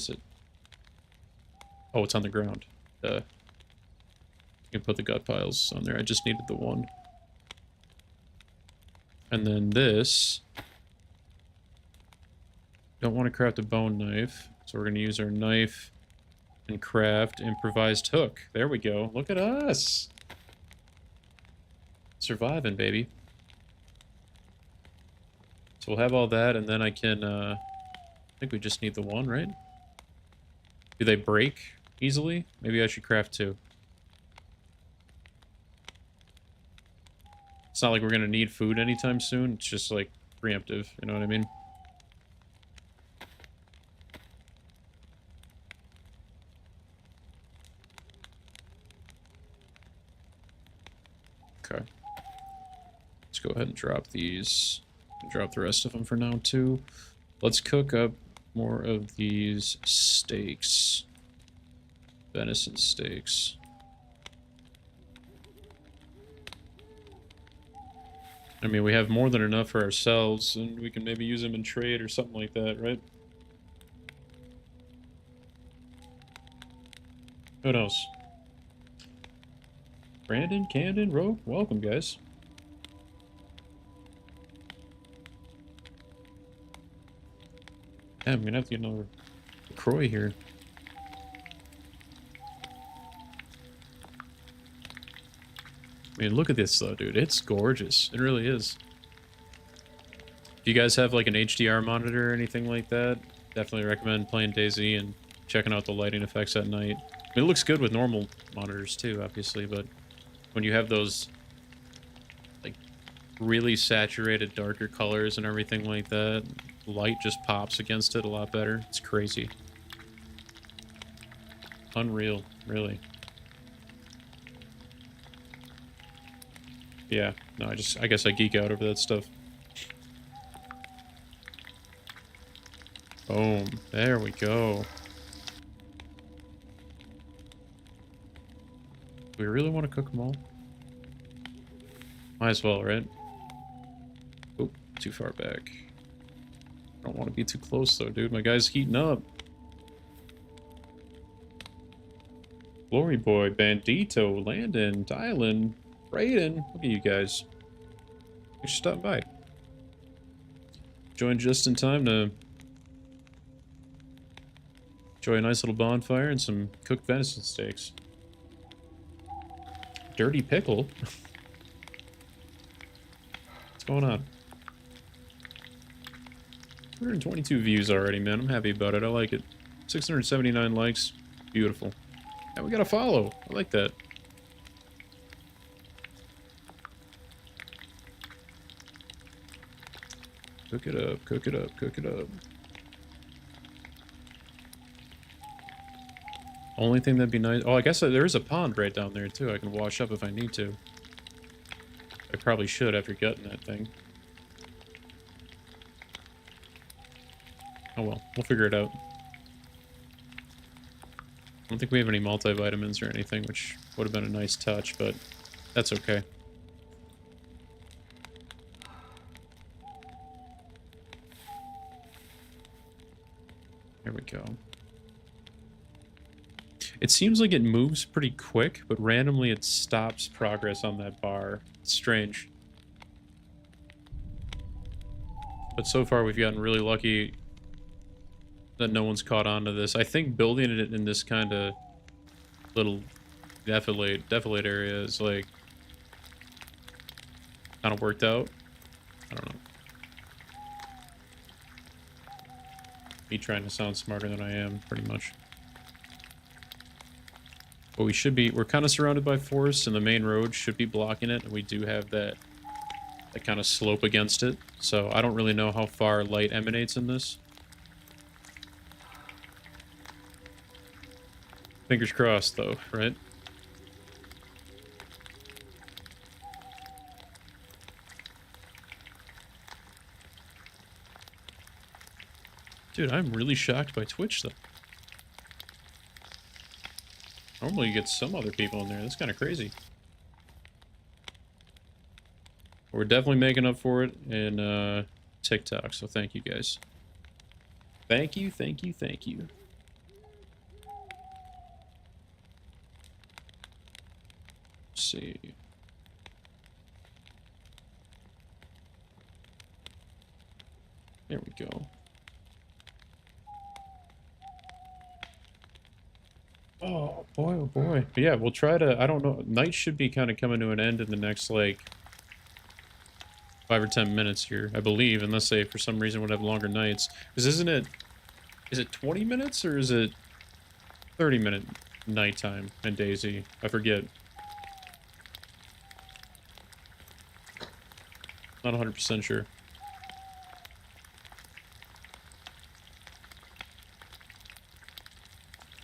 it? Oh, it's on the ground. You can put the gut piles on there. I just needed the one. And then this. Don't want to craft a bone knife. So we're going to use our knife and craft improvised hook. There we go. Look at us. Surviving, baby. So we'll have all that, and then I can, I think we just need the one, right? Do they break easily? Maybe I should craft two. It's not like we're gonna need food anytime soon. It's just like preemptive, you know what I mean? Okay. Let's go ahead and drop these. Drop the rest of them for now, too. Let's cook up more of these steaks. Venison steaks. I mean, we have more than enough for ourselves, and we can maybe use them in trade or something like that, right? Who knows? Brandon, Camden, Rogue, welcome, guys. Yeah, I'm gonna have to get another Croy here. I mean, look at this, though, dude. It's gorgeous. It really is. If you guys have, like, an HDR monitor or anything like that, definitely recommend playing DayZ and checking out the lighting effects at night. I mean, it looks good with normal monitors, too, obviously, but when you have those, like, really saturated, darker colors and everything like that, light just pops against it a lot better. It's crazy. Unreal, really. Yeah, no, I guess I geek out over that stuff. Boom. There we go. Do we really want to cook them all? Might as well, right? Oop, too far back. I don't want to be too close, though, dude. My guy's heating up. Glory Boy, Bandito, Landon, Dylan, Brayden, look at you guys. You should stop by. Joined just in time to enjoy a nice little bonfire and some cooked venison steaks. Dirty pickle? What's going on? 222 views already, man. I'm happy about it. I like it. 679 likes. Beautiful. And we got a follow. I like that. Cook it up, cook it up, cook it up. Only thing that'd be nice... Oh, I guess there is a pond right down there, too. I can wash up if I need to. I probably should after gutting that thing. Oh well, we'll figure it out. I don't think we have any multivitamins or anything, which would have been a nice touch, but that's okay. There we go. It seems like it moves pretty quick, but randomly it stops progress on that bar. It's strange. But so far we've gotten really lucky that no one's caught on to this. I think building it in this kind of little defilate area is like kind of worked out. I don't know. Me trying to sound smarter than I am, pretty much. But we should be, we're kind of surrounded by forests and the main road should be blocking it. And we do have that kind of slope against it. So I don't really know how far light emanates in this. Fingers crossed though, right? Dude, I'm really shocked by Twitch though. Normally you get some other people in there. That's kind of crazy. We're definitely making up for it in TikTok, so thank you guys. Thank you, thank you, thank you. Let's see. There we go. Oh boy, oh boy. But yeah, we'll try to, I don't know, night should be kind of coming to an end in the next, like, 5 or 10 minutes here, I believe, unless they, for some reason, would have longer nights. Because isn't it, is it 20 minutes, or is it 30-minute nighttime in DayZ? I forget. Not 100% sure.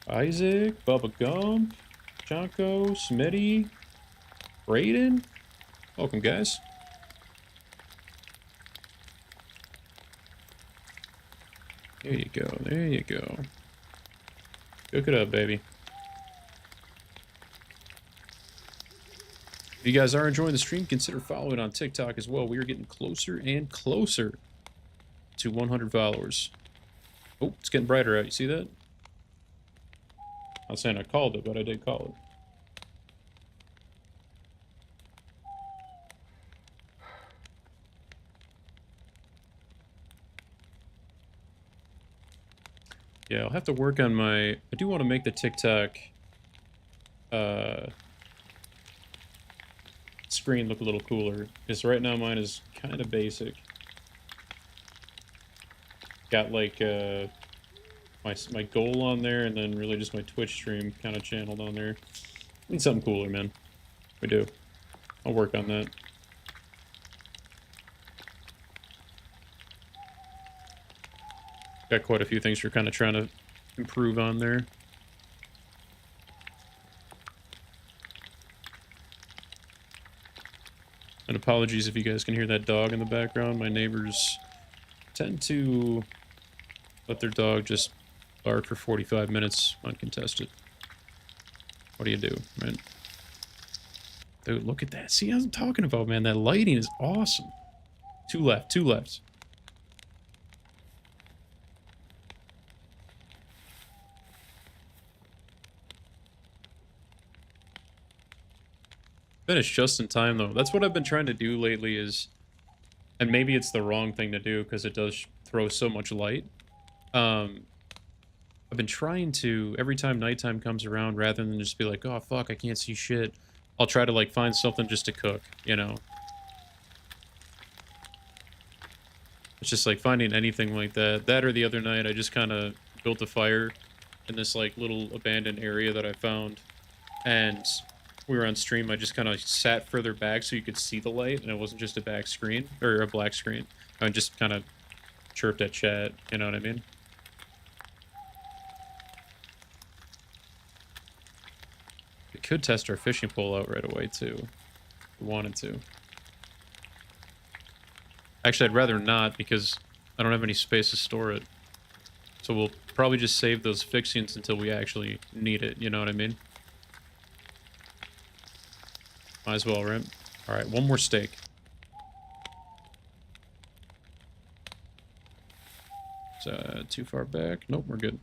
Isaac, Bubba Gump, Jonko, Smitty, Brayden. Welcome, guys. There you go, there you go. Cook it up, baby. If you guys are enjoying the stream, consider following on TikTok as well. We are getting closer and closer to 100 followers. Oh, it's getting brighter out. You see that? Not saying I called it, but I did call it. Yeah, I'll have to work on my... I do want to make the TikTok screen look a little cooler, because right now mine is kind of basic. Got like my goal on there, and then really just my Twitch stream kind of channeled on there. Need something cooler, man. We do. I'll work on that. Got quite a few things we're kind of trying to improve on there. And apologies if you guys can hear that dog in the background. My neighbors tend to let their dog just bark for 45 minutes uncontested. What do you do, right? Dude, look at that. See what I'm talking about, man. That lighting is awesome. Two left, two left. Finished just in time, though. That's what I've been trying to do lately is... And maybe it's the wrong thing to do, because it does throw so much light. I've been trying to, every time nighttime comes around, rather than just be like, oh, fuck, I can't see shit, I'll try to, like, find something just to cook, you know? It's just, like, finding anything like that. That or the other night, I just kind of built a fire in this, like, little abandoned area that I found. And we were on stream, I just kind of sat further back so you could see the light, and it wasn't just a back screen, or a black screen. I just kind of chirped at chat, you know what I mean? We could test our fishing pole out right away, too. If we wanted to. Actually, I'd rather not, because I don't have any space to store it. So we'll probably just save those fixings until we actually need it, you know what I mean? Might as well, right? Alright, one more steak. Too far back? Nope, we're good.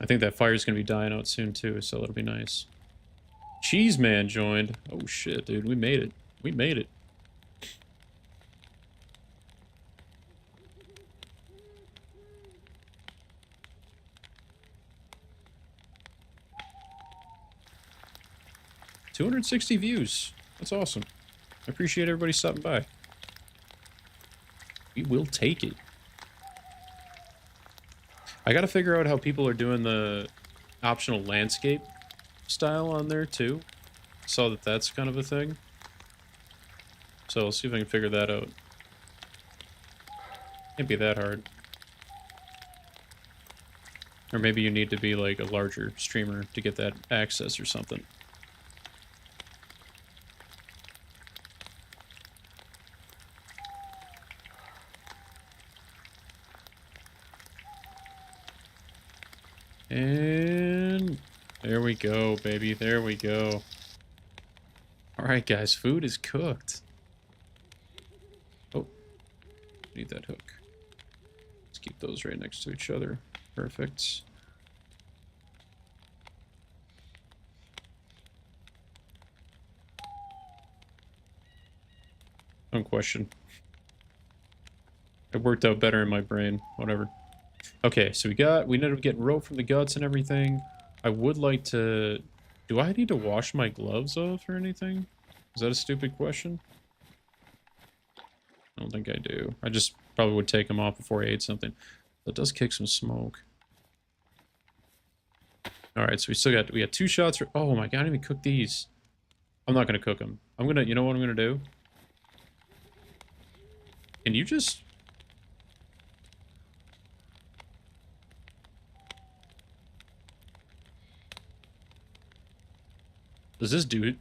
I think that fire's gonna be dying out soon, too, so that'll be nice. Cheese Man joined. Oh shit, dude, we made it. We made it. $260 views. That's awesome. I appreciate everybody stopping by. We will take it. I gotta figure out how people are doing the optional landscape style on there, too. Saw that that's kind of a thing. So I'll see if I can figure that out. Can't be that hard. Or maybe you need to be, like, a larger streamer to get that access or something. And there we go, baby. There we go. Alright, guys. Food is cooked. Oh. Need that hook. Let's keep those right next to each other. Perfect. Don't question. It worked out better in my brain. Whatever. Okay, so we ended up getting rope from the guts and everything. I would like to... Do I need to wash my gloves off or anything? Is that a stupid question? I don't think I do. I just probably would take them off before I ate something. That does kick some smoke. Alright, so we got 2 shots. Oh my god, I didn't even cook these. I'm not gonna cook them. You know what I'm gonna do? Can you just... Does this do it?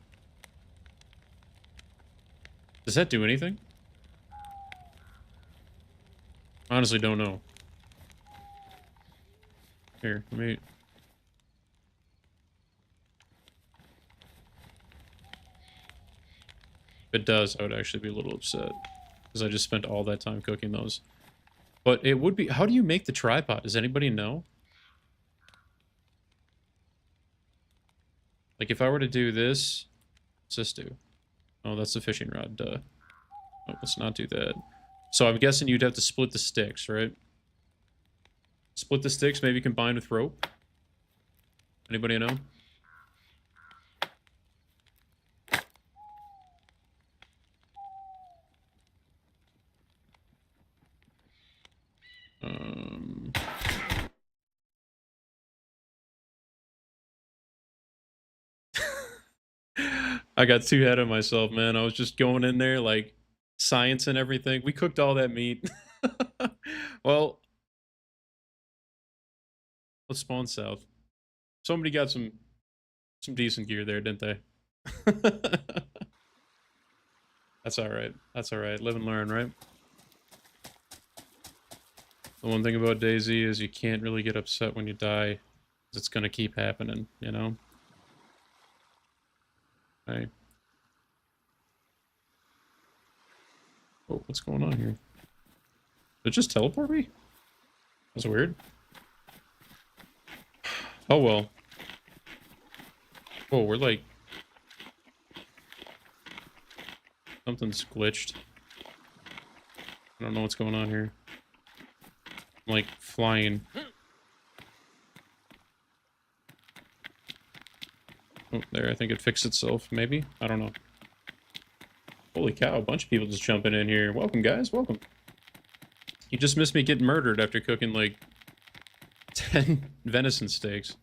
Does that do anything? Honestly, don't know. Here, let me... If it does, I would actually be a little upset. Because I just spent all that time cooking those. But it would be... How do you make the tripod? Does anybody know? Like, if I were to do this... What's this do? Oh, that's the fishing rod, duh. Oh, let's not do that. So I'm guessing you'd have to split the sticks, right? Split the sticks, maybe combined with rope? Anybody know? I got too ahead of myself, man. I was just going in there, like, science and everything. We cooked all that meat. Well, let's spawn south. Somebody got some decent gear there, didn't they? That's alright. That's alright. Live and learn, right? The one thing about DayZ is you can't really get upset when you die. It's gonna keep happening, you know? Hey. Oh, what's going on here? Did it just teleport me? That's weird. Oh well. Oh, we're like... Something's glitched. I don't know what's going on here. I'm like flying. Oh, there, I think it fixed itself, maybe? I don't know. Holy cow, a bunch of people just jumping in here. Welcome, guys, welcome. You just missed me getting murdered after cooking, like, 10 venison steaks.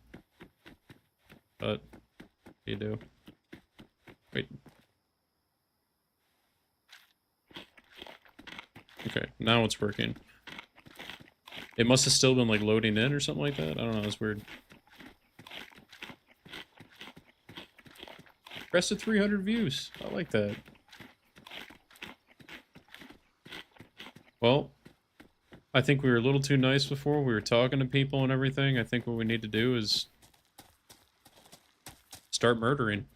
But, what do you do? Wait. Okay, now it's working. It must have still been, like, loading in or something like that? I don't know, that's weird. Press to 300 views. I like that. Well, I think we were a little too nice before. We were talking to people and everything. I think what we need to do is start murdering.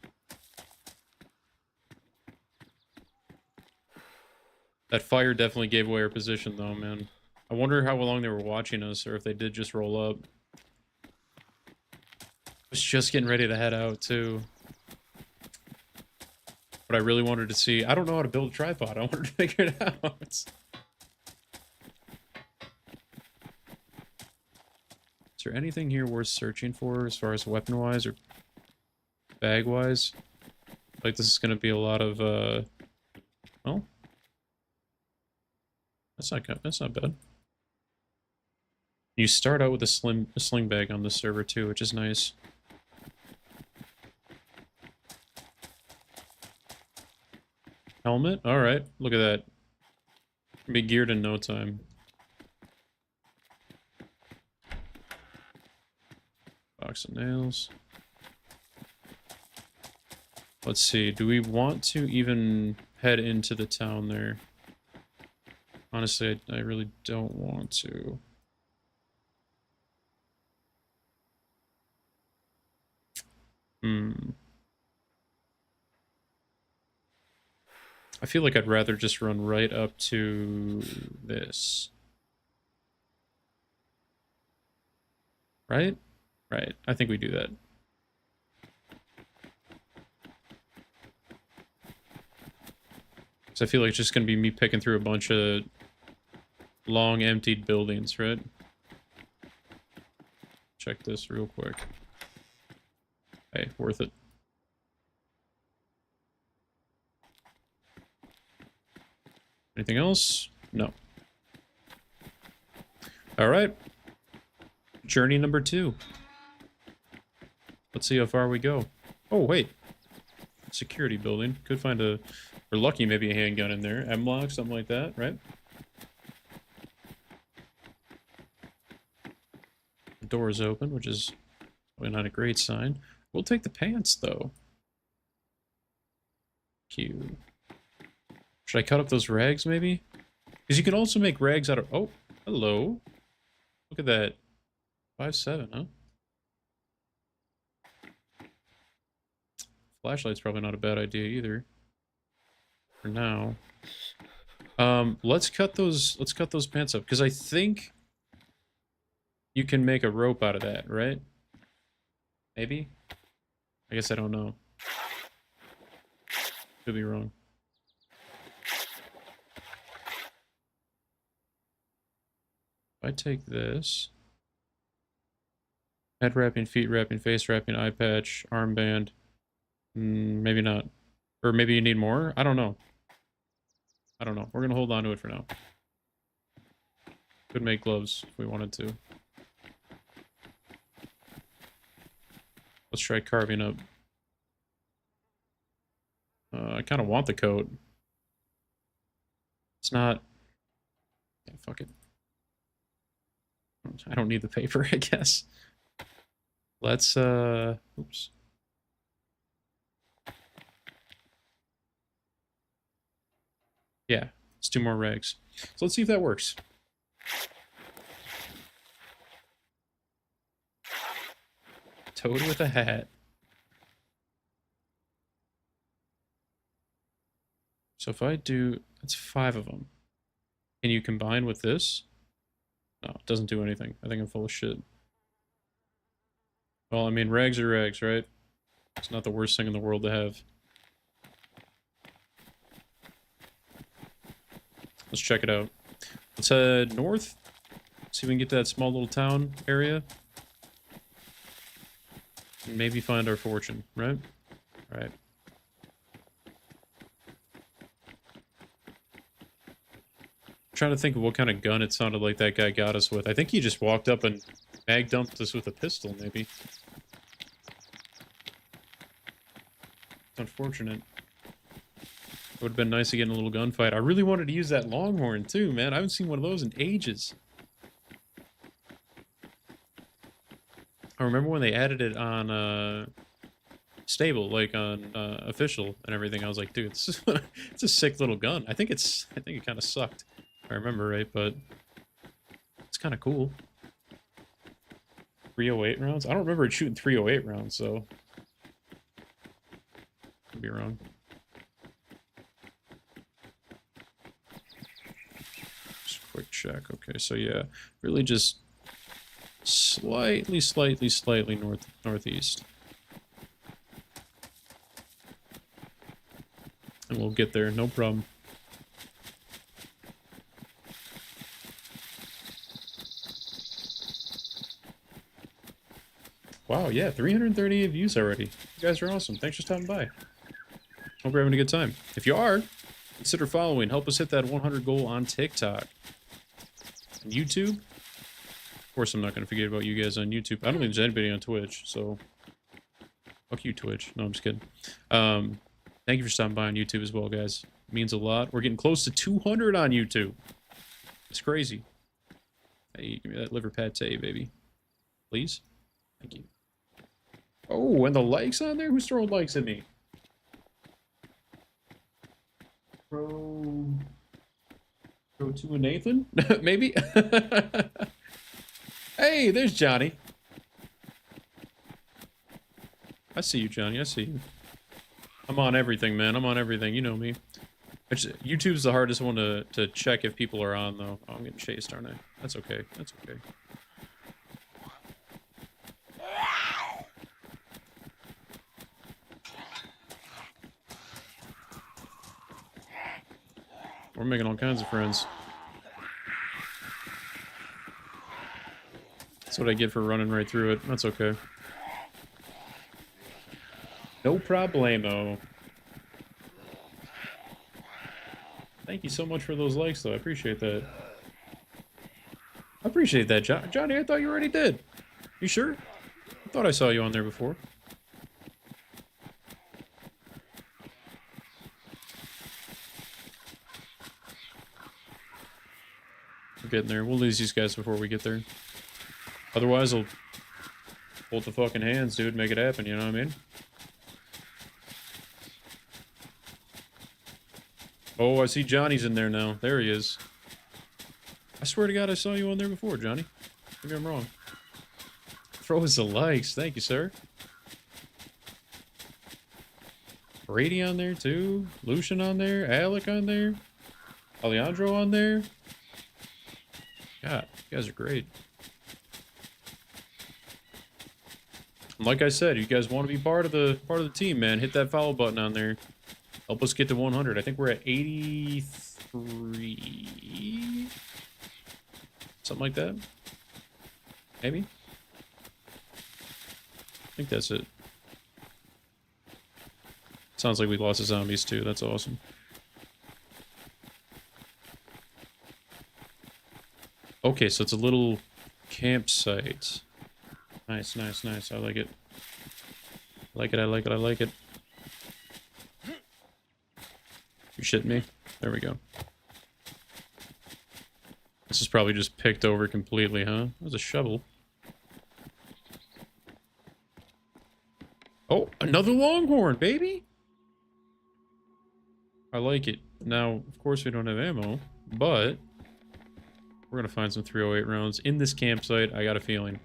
That fire definitely gave away our position, though, man. I wonder how long they were watching us, or if they did just roll up. I was just getting ready to head out, too. But I really wanted to see... I don't know how to build a tripod. I wanted to figure it out. Is there anything here worth searching for as far as weapon-wise or bag-wise? Like, this is going to be a lot of, well... That's not bad. You start out with a sling bag on this server, too, which is nice. Helmet? Alright, look at that. Be geared in no time. Box of nails. Let's see, do we want to even head into the town there? Honestly, I really don't want to. I feel like I'd rather just run right up to this. Right? Right. I think we do that. Because I feel like it's just going to be me picking through a bunch of long emptied buildings, right? Check this real quick. Hey, worth it. Anything else? No. Alright. Journey number 2. Let's see how far we go. Oh, wait. Security building. Could find a... We're lucky, maybe a handgun in there. M-lock, something like that, right? The door is open, which is probably not a great sign. We'll take the pants, though. Cute. Should I cut up those rags, maybe? Because you can also make rags out of... Oh, hello. Look at that. 5'7", huh? Flashlight's probably not a bad idea either. For now. Let's cut those pants up, because I think you can make a rope out of that, right? Maybe? I guess I don't know. Could be wrong. If I take this... Head wrapping, feet wrapping, face wrapping, eye patch, armband. Maybe not. Or maybe you need more? I don't know. I don't know. We're gonna hold on to it for now. Could make gloves if we wanted to. Let's try carving up. I kind of want the coat. It's not... Yeah, fuck it. I don't need the paper, I guess. Let's, oops. Yeah, let's do more rags. So let's see if that works. Toad with a hat. So if I do, that's 5 of them. Can you combine with this? No, it doesn't do anything. I think I'm full of shit. Well, I mean, rags are rags, right? It's not the worst thing in the world to have. Let's check it out. Let's head north. See if we can get to that small little town area. And maybe find our fortune, right? All right. Trying to think of what kind of gun it sounded like that guy got us with. I think he just walked up and mag dumped us with a pistol, maybe. It's unfortunate. It would have been nice to get in a little gunfight. I really wanted to use that Longhorn too, man. I haven't seen one of those in ages. I remember when they added it on stable, like on official and everything. I was like, dude, it's a sick little gun. I think it kind of sucked. If I remember right, but it's kind of cool. 308 rounds? I don't remember it shooting 308 rounds, so could be wrong. Just a quick check. Okay, so yeah, really just slightly northeast. And we'll get there, no problem. Wow, yeah, 338 views already. You guys are awesome. Thanks for stopping by. Hope you're having a good time. If you are, consider following. Help us hit that 100 goal on TikTok. And YouTube. Of course, I'm not going to forget about you guys on YouTube. I don't think there's anybody on Twitch, so... Fuck you, Twitch. No, I'm just kidding. Thank you for stopping by on YouTube as well, guys. It means a lot. We're getting close to 200 on YouTube. It's crazy. Hey, give me that liver pate, baby. Please? Thank you. Oh, and the likes on there? Who's throwing likes at me? Pro 2 and Nathan? Maybe? Hey, there's Johnny. I see you, Johnny. I see you. I'm on everything, man. I'm on everything. You know me. YouTube's the hardest one to check if people are on, though. Oh, I'm getting chased, aren't I? That's okay. That's okay. We're making all kinds of friends. That's what I get for running right through it. That's okay. No problemo. Thank you so much for those likes, though. I appreciate that. I appreciate that, Johnny. I thought you already did. You sure? I thought I saw you on there before. We're getting there. We'll lose these guys before we get there. Otherwise, I'll hold the fucking hands, dude. Make it happen, you know what I mean? Oh, I see Johnny's in there now. There he is. I swear to God, I saw you on there before, Johnny. Maybe I'm wrong. Throw us the likes. Thank you, sir. Brady on there, too. Lucian on there. Alec on there. Alejandro on there. God, you guys are great. And like I said, you guys want to be part of the team, man. Hit that follow button on there. Help us get to 100. I think we're at 83. Something like that. Maybe. I think that's it. Sounds like we lost the zombies too. That's awesome. Okay, so it's a little campsite. Nice, nice, nice. I like it. I like it, I like it, I like it. You shitting me? There we go. This is probably just picked over completely, huh? There's a shovel. Oh, another Longhorn, baby! I like it. Now, of course we don't have ammo, but we're gonna find some 308 rounds in this campsite, I got a feeling.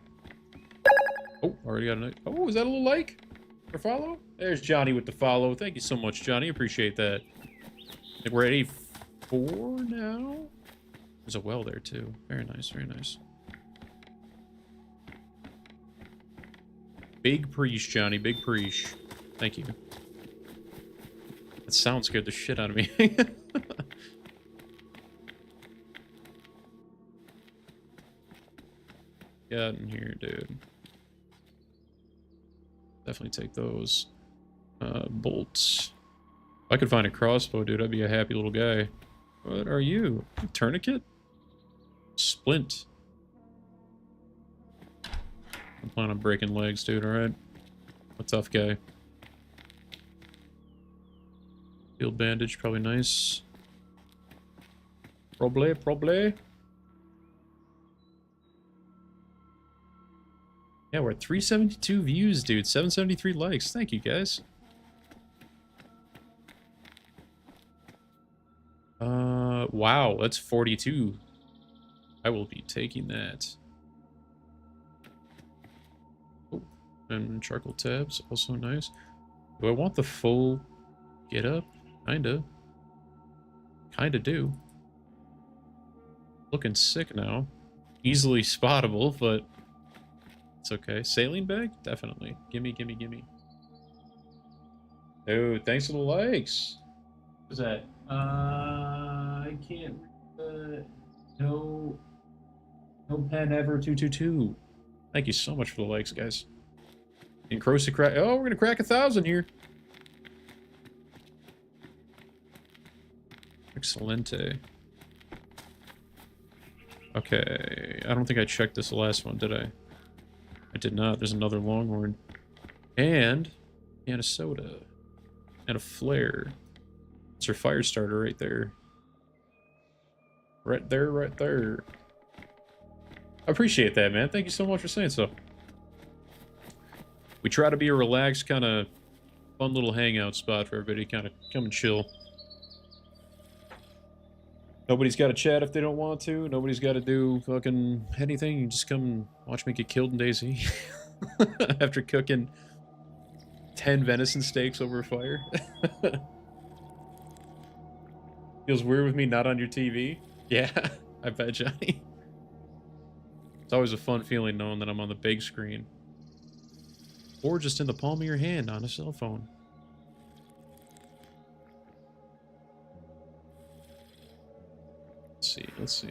Oh, already got a... Oh, is that a little like? Or follow? There's Johnny with the follow. Thank you so much, Johnny. Appreciate that. I think we're at 84 now. There's a well there, too. Very nice, very nice. Big preach, Johnny. Big preach. Thank you. That sound scared the shit out of me. got in here, dude? Definitely take those. Bolts. If I could find a crossbow, dude, I'd be a happy little guy. What are you? A tourniquet? Splint. I'm planning on breaking legs, dude, alright? A tough guy. Field bandage, probably nice. Probably. Yeah, we're at 372 views, dude. 773 likes. Thank you, guys. Wow, that's 42. I will be taking that. Oh, and charcoal tabs, also nice. Do I want the full get up? Kinda do. Looking sick now. Easily spottable, but it's okay. Saline bag? Definitely. Gimme. Dude, thanks for the likes. What's that? I can't. No. No pen ever 222. Thank you so much for the likes, guys. Encroach the crack. Oh, we're gonna crack 1,000 here. Excelente. Okay, I don't think I checked this last one, did I? I did not. There's another longhorn. And a soda. And a flare. It's her fire starter right there. Right there. I appreciate that, man. Thank you so much for saying so. We try to be a relaxed, kind of fun little hangout spot for everybody. Kind of come and chill. Nobody's got to chat if they don't want to. Nobody's got to do fucking anything. You just come and watch me get killed in DayZ. After cooking 10 venison steaks over a fire. Feels weird with me not on your TV. Yeah, I bet, Johnny. It's always a fun feeling knowing that I'm on the big screen. Or just in the palm of your hand on a cell phone. Let's see.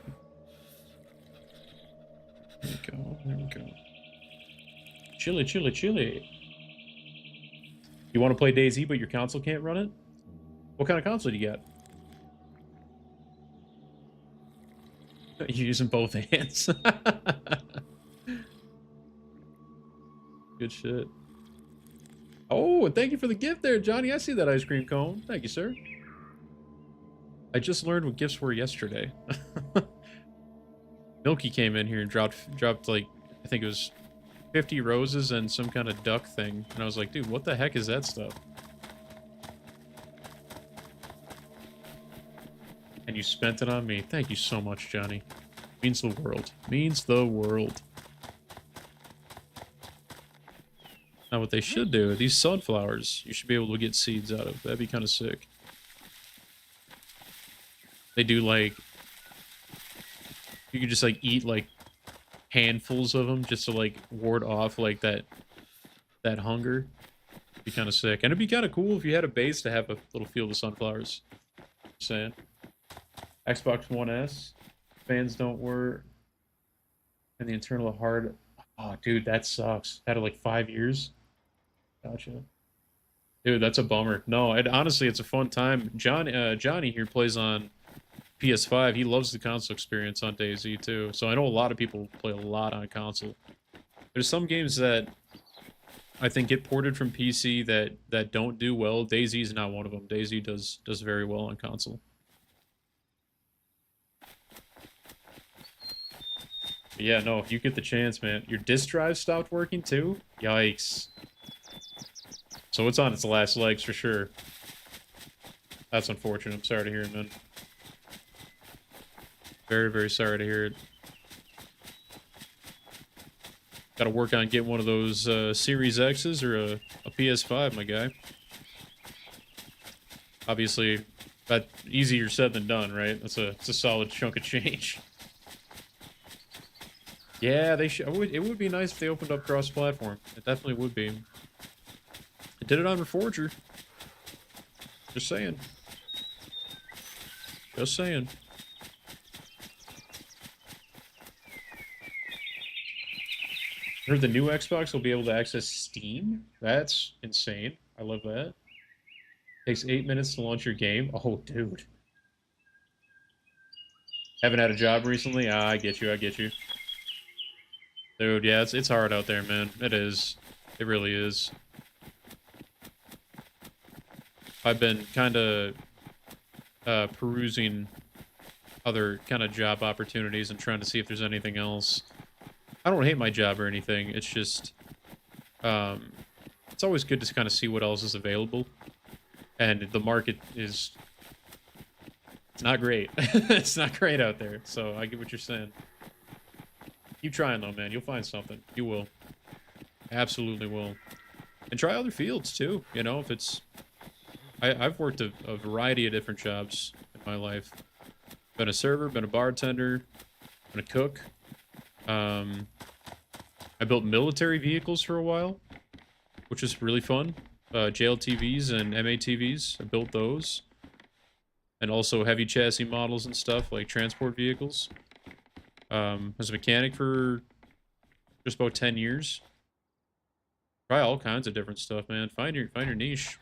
There we go. Chilly. You want to play DayZ, but your console can't run it? What kind of console do you got? You're using both hands. Good shit. Oh, and thank you for the gift there, Johnny. I see that ice cream cone. Thank you, sir. I just learned what gifts were yesterday. Milky came in here and dropped like, I think it was 50 roses and some kind of duck thing. And I was like, dude, what the heck is that stuff? And you spent it on me. Thank you so much, Johnny. Means the world. Means the world. Now what they should do, these sunflowers, you should be able to get seeds out of. That'd be kind of sick. They do like, you could just like eat like handfuls of them just to like ward off like that hunger. It'd be kind of sick. And it'd be kind of cool if you had a base to have a little field of sunflowers. Just saying. Xbox One S. Fans don't work. And the internal hard. Oh, dude, that sucks. Had it like 5 years. Gotcha. Dude, that's a bummer. No, honestly, it's a fun time. Johnny here plays on PS5. He loves the console experience on DayZ too. So I know a lot of people play a lot on console. There's some games that I think get ported from PC that don't do well. DayZ is not one of them. DayZ does very well on console. But yeah, no, if you get the chance, man. Your disk drive stopped working too? Yikes. So it's on its last legs for sure. That's unfortunate. I'm sorry to hear it, man. Very, very sorry to hear it. Gotta work on getting one of those Series X's or a PS5, my guy. Obviously, that's easier said than done, right? It's a solid chunk of change. Yeah, they should. It would be nice if they opened up cross-platform. It definitely would be. I did it on Reforger. Just saying. Just saying. Or the new Xbox will be able to access Steam? That's insane. I love that. Takes 8 minutes to launch your game. Oh, dude. Haven't had a job recently? Ah, I get you, I get you. Dude, yeah, it's hard out there, man. It is. It really is. I've been kind of perusing other kind of job opportunities and trying to see if there's anything else. I don't hate my job or anything. It's just, um, it's always good to kind of see what else is available. And the market is, it's not great. It's not great out there. So I get what you're saying. Keep trying though, man. You'll find something. You will. Absolutely will. And try other fields too. You know, if it's, I've worked a variety of different jobs in my life. Been a server, been a bartender, been a cook. I built military vehicles for a while, which was really fun. JLTVs and MATVs, I built those. And also heavy chassis models and stuff, like transport vehicles. I was a mechanic for just about 10 years. Try all kinds of different stuff, man. Find your niche.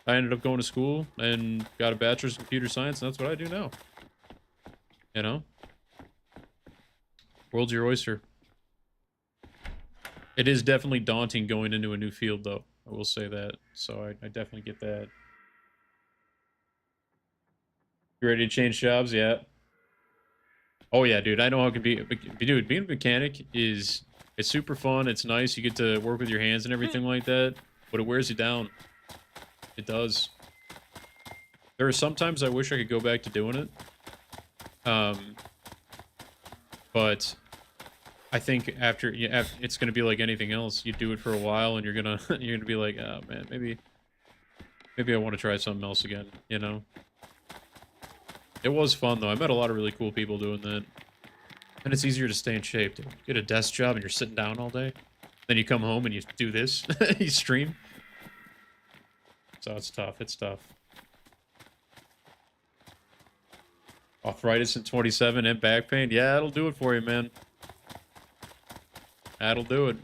I ended up going to school and got a bachelor's in computer science, and that's what I do now. You know? World's your oyster. It is definitely daunting going into a new field, though. I will say that. So I definitely get that. You ready to change jobs? Yeah. Oh, yeah, dude. I know how it can be. Dude, being a mechanic is... It's super fun. It's nice. You get to work with your hands and everything like that. But it wears you down. It does. There are sometimes I wish I could go back to doing it. But I think after it's gonna be like anything else. You do it for a while, and you're gonna be like, oh man, maybe I want to try something else again. You know. It was fun though. I met a lot of really cool people doing that, and it's easier to stay in shape. Dude. Get a desk job and you're sitting down all day. Then you come home and you do this. You stream. So it's tough. It's tough. Arthritis in 27 and back pain. Yeah, that'll do it for you, man. That'll do it.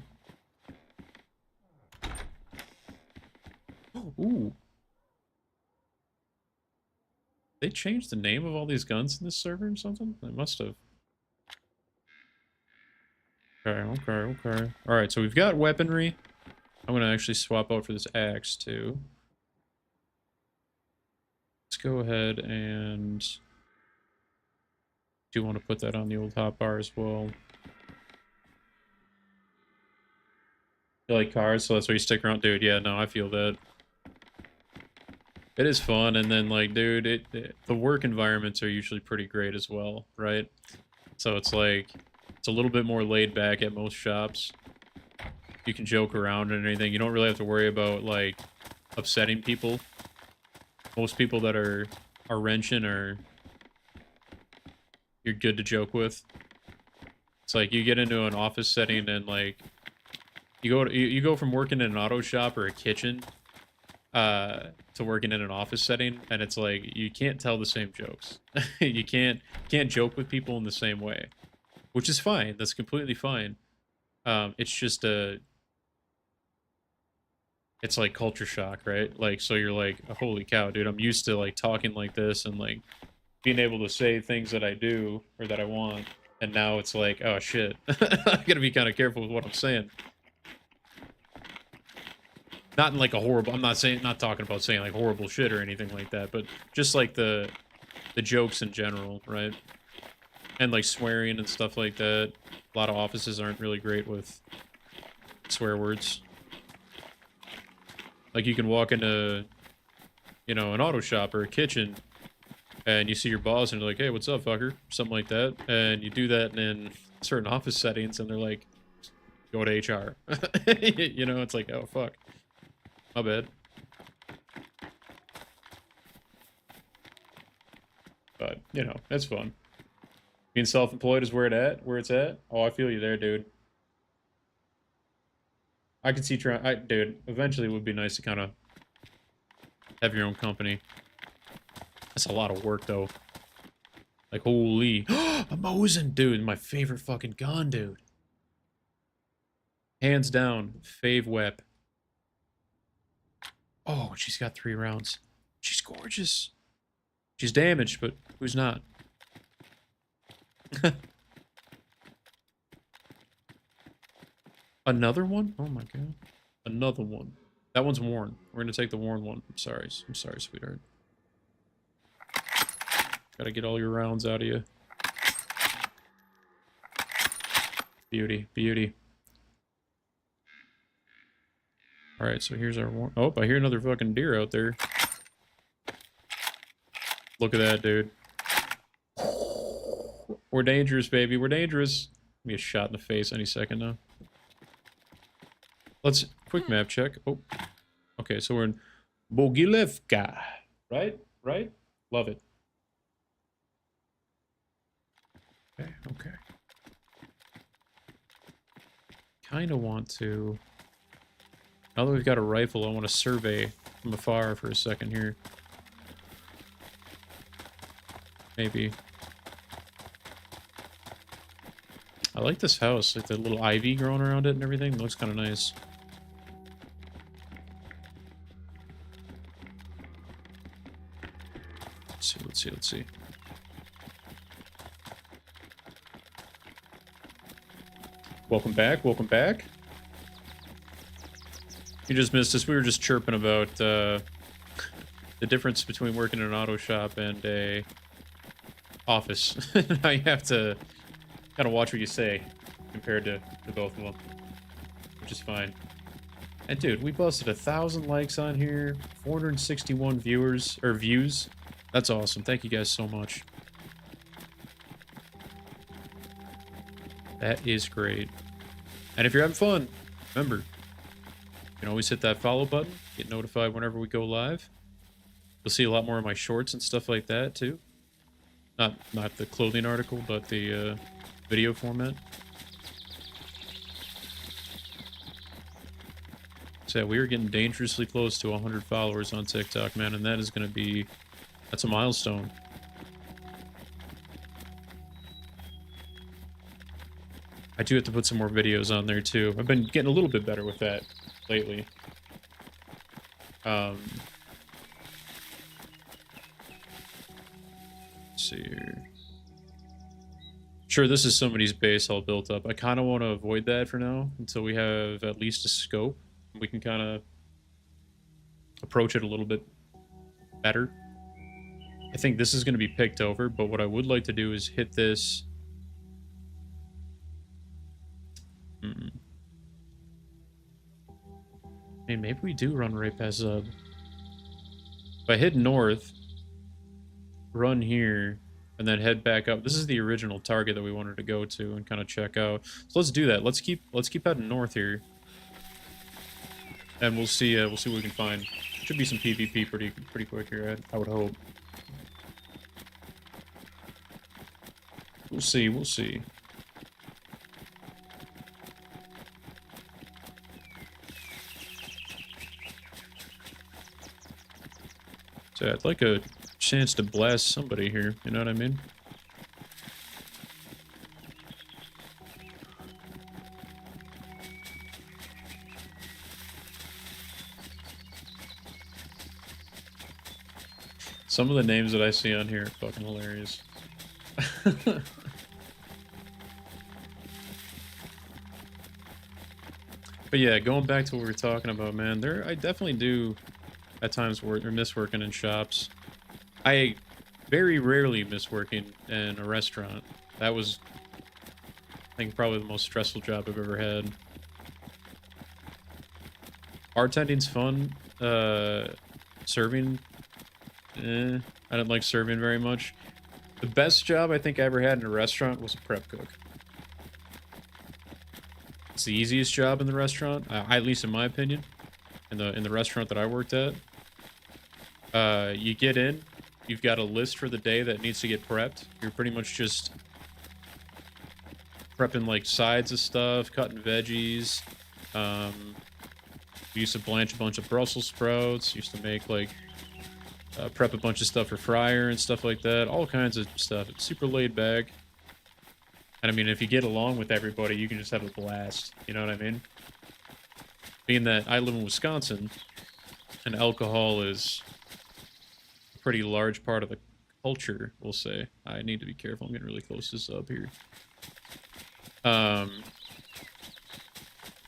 Ooh. They changed the name of all these guns in this server or something? They must have. Okay. Alright, so we've got weaponry. I'm gonna actually swap out for this axe, too. Let's go ahead and... do want to put that on the old hotbar as well. You like cars, so that's why you stick around? Dude, yeah, no, I feel that. It is fun, and then, like, dude, the work environments are usually pretty great as well, right? So it's like, it's a little bit more laid back at most shops. You can joke around and anything. You don't really have to worry about, like, upsetting people. Most people that are wrenching are... you're good to joke with. It's like, you get into an office setting and, like, you go from working in an auto shop or a kitchen to working in an office setting, and it's like you can't tell the same jokes. You can't joke with people in the same way, which is fine. That's completely fine. It's just it's like culture shock, right? Like, so you're like, holy cow, dude, I'm used to like talking like this and like being able to say things that I do or that I want, and now it's like, oh shit, I gotta be kind of careful with what I'm saying. Not in like a horrible, I'm not talking about saying like horrible shit or anything like that, but just like the jokes in general, right? And like swearing and stuff like that. A lot of offices aren't really great with swear words. Like you can walk into, you know, an auto shop or a kitchen and you see your boss and you're like, hey, what's up, fucker? Something like that. And you do that in certain office settings and they're like, go to HR. You know, it's like, oh, fuck. My bad. But, you know, that's fun. Being self-employed is where it's at. Oh, I feel you there, dude. I could see dude, eventually it would be nice to kind of have your own company. That's a lot of work, though. Like, holy. A Mosin, dude, my favorite fucking gun, dude. Hands down, fave wep. Oh, she's got 3 rounds. She's gorgeous. She's damaged, but who's not? Another one? Oh my god. Another one. That one's worn. We're gonna take the worn one. I'm sorry, sweetheart. Gotta get all your rounds out of you. Beauty, beauty. Alright, so here's our worn. Oh, I hear another fucking deer out there. Look at that, dude. We're dangerous, baby. We're dangerous. Be a shot in the face any second now. Let's quick map check. Oh, okay. So we're in Bogilevka, right? Right? Love it. Okay. Okay. Kind of want to. Now that we've got a rifle, I want to survey from afar for a second here. Maybe. I like this house, like the little ivy growing around it and everything. It looks kind of nice. Let's see. Welcome back, welcome back. You just missed us. We were just chirping about the difference between working in an auto shop and a office. Now you have to kind of watch what you say compared to both of them, which is fine. And dude, we busted 1,000 likes on here, 461 views. That's awesome. Thank you guys so much. That is great. And if you're having fun, remember, you can always hit that follow button, get notified whenever we go live. You'll see a lot more of my shorts and stuff like that too. Not the clothing article, but the video format. So yeah, we are getting dangerously close to 100 followers on TikTok, man, and that is going to be... that's a milestone. I do have to put some more videos on there too. I've been getting a little bit better with that lately. Let's see here. Sure, this is somebody's base all built up. I kind of want to avoid that for now until we have at least a scope. We can kind of approach it a little bit better. I think this is going to be picked over, but what I would like to do is hit this. I mean, maybe we do run right past Zub. If I hit north, run here, and then head back up. This is the original target that we wanted to go to and kind of check out. So let's do that. Let's keep heading north here, and we'll see what we can find. Should be some PvP pretty quick here. I would hope. We'll see. So I'd like a chance to blast somebody here, you know what I mean? Some of the names that I see on here are fucking hilarious. But yeah, going back to what we were talking about, man, I definitely do at times miss working in shops. I very rarely miss working in a restaurant. That was, I think, probably the most stressful job I've ever had. Bartending's fun. Serving, I didn't like serving very much. The best job I think I ever had in a restaurant was a prep cook. It's the easiest job in the restaurant, at least in my opinion. In the restaurant that I worked at, you get in, you've got a list for the day that needs to get prepped. You're pretty much just prepping like sides of stuff, cutting veggies. We used to blanch a bunch of Brussels sprouts. Used to make like prep a bunch of stuff for fryer and stuff like that. All kinds of stuff. It's super laid back. And I mean, if you get along with everybody, you can just have a blast. You know what I mean? Being that I live in Wisconsin, and alcohol is a pretty large part of the culture, we'll say. I need to be careful. I'm getting really close to this up here.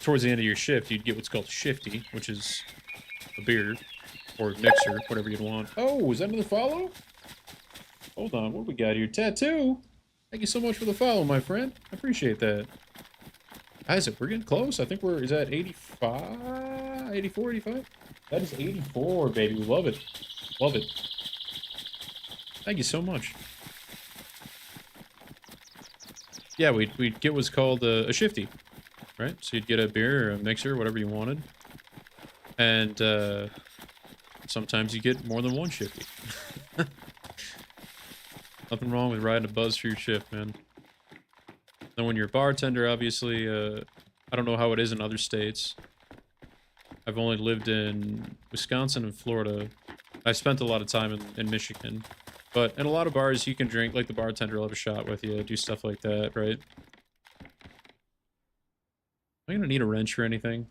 Towards the end of your shift, you'd get what's called shifty, which is a beer or a mixer, whatever you'd want. Oh, is that another follow? Hold on, what do we got here? Tattoo? Thank you so much for the follow, my friend. I appreciate that. Isaac, we're getting close. I think is that 85? 84, 85? That is 84, baby. We love it. Love it. Thank you so much. Yeah, we'd get what's called a shifty, right? So you'd get a beer or a mixer, whatever you wanted. And sometimes you get more than one shifty. Nothing wrong with riding a buzz for your shift, man. Then when you're a bartender, obviously, I don't know how it is in other states. I've only lived in Wisconsin and Florida. I spent a lot of time in Michigan. But in a lot of bars, you can drink, like the bartender will have a shot with you, do stuff like that, right? Am I gonna need a wrench or anything?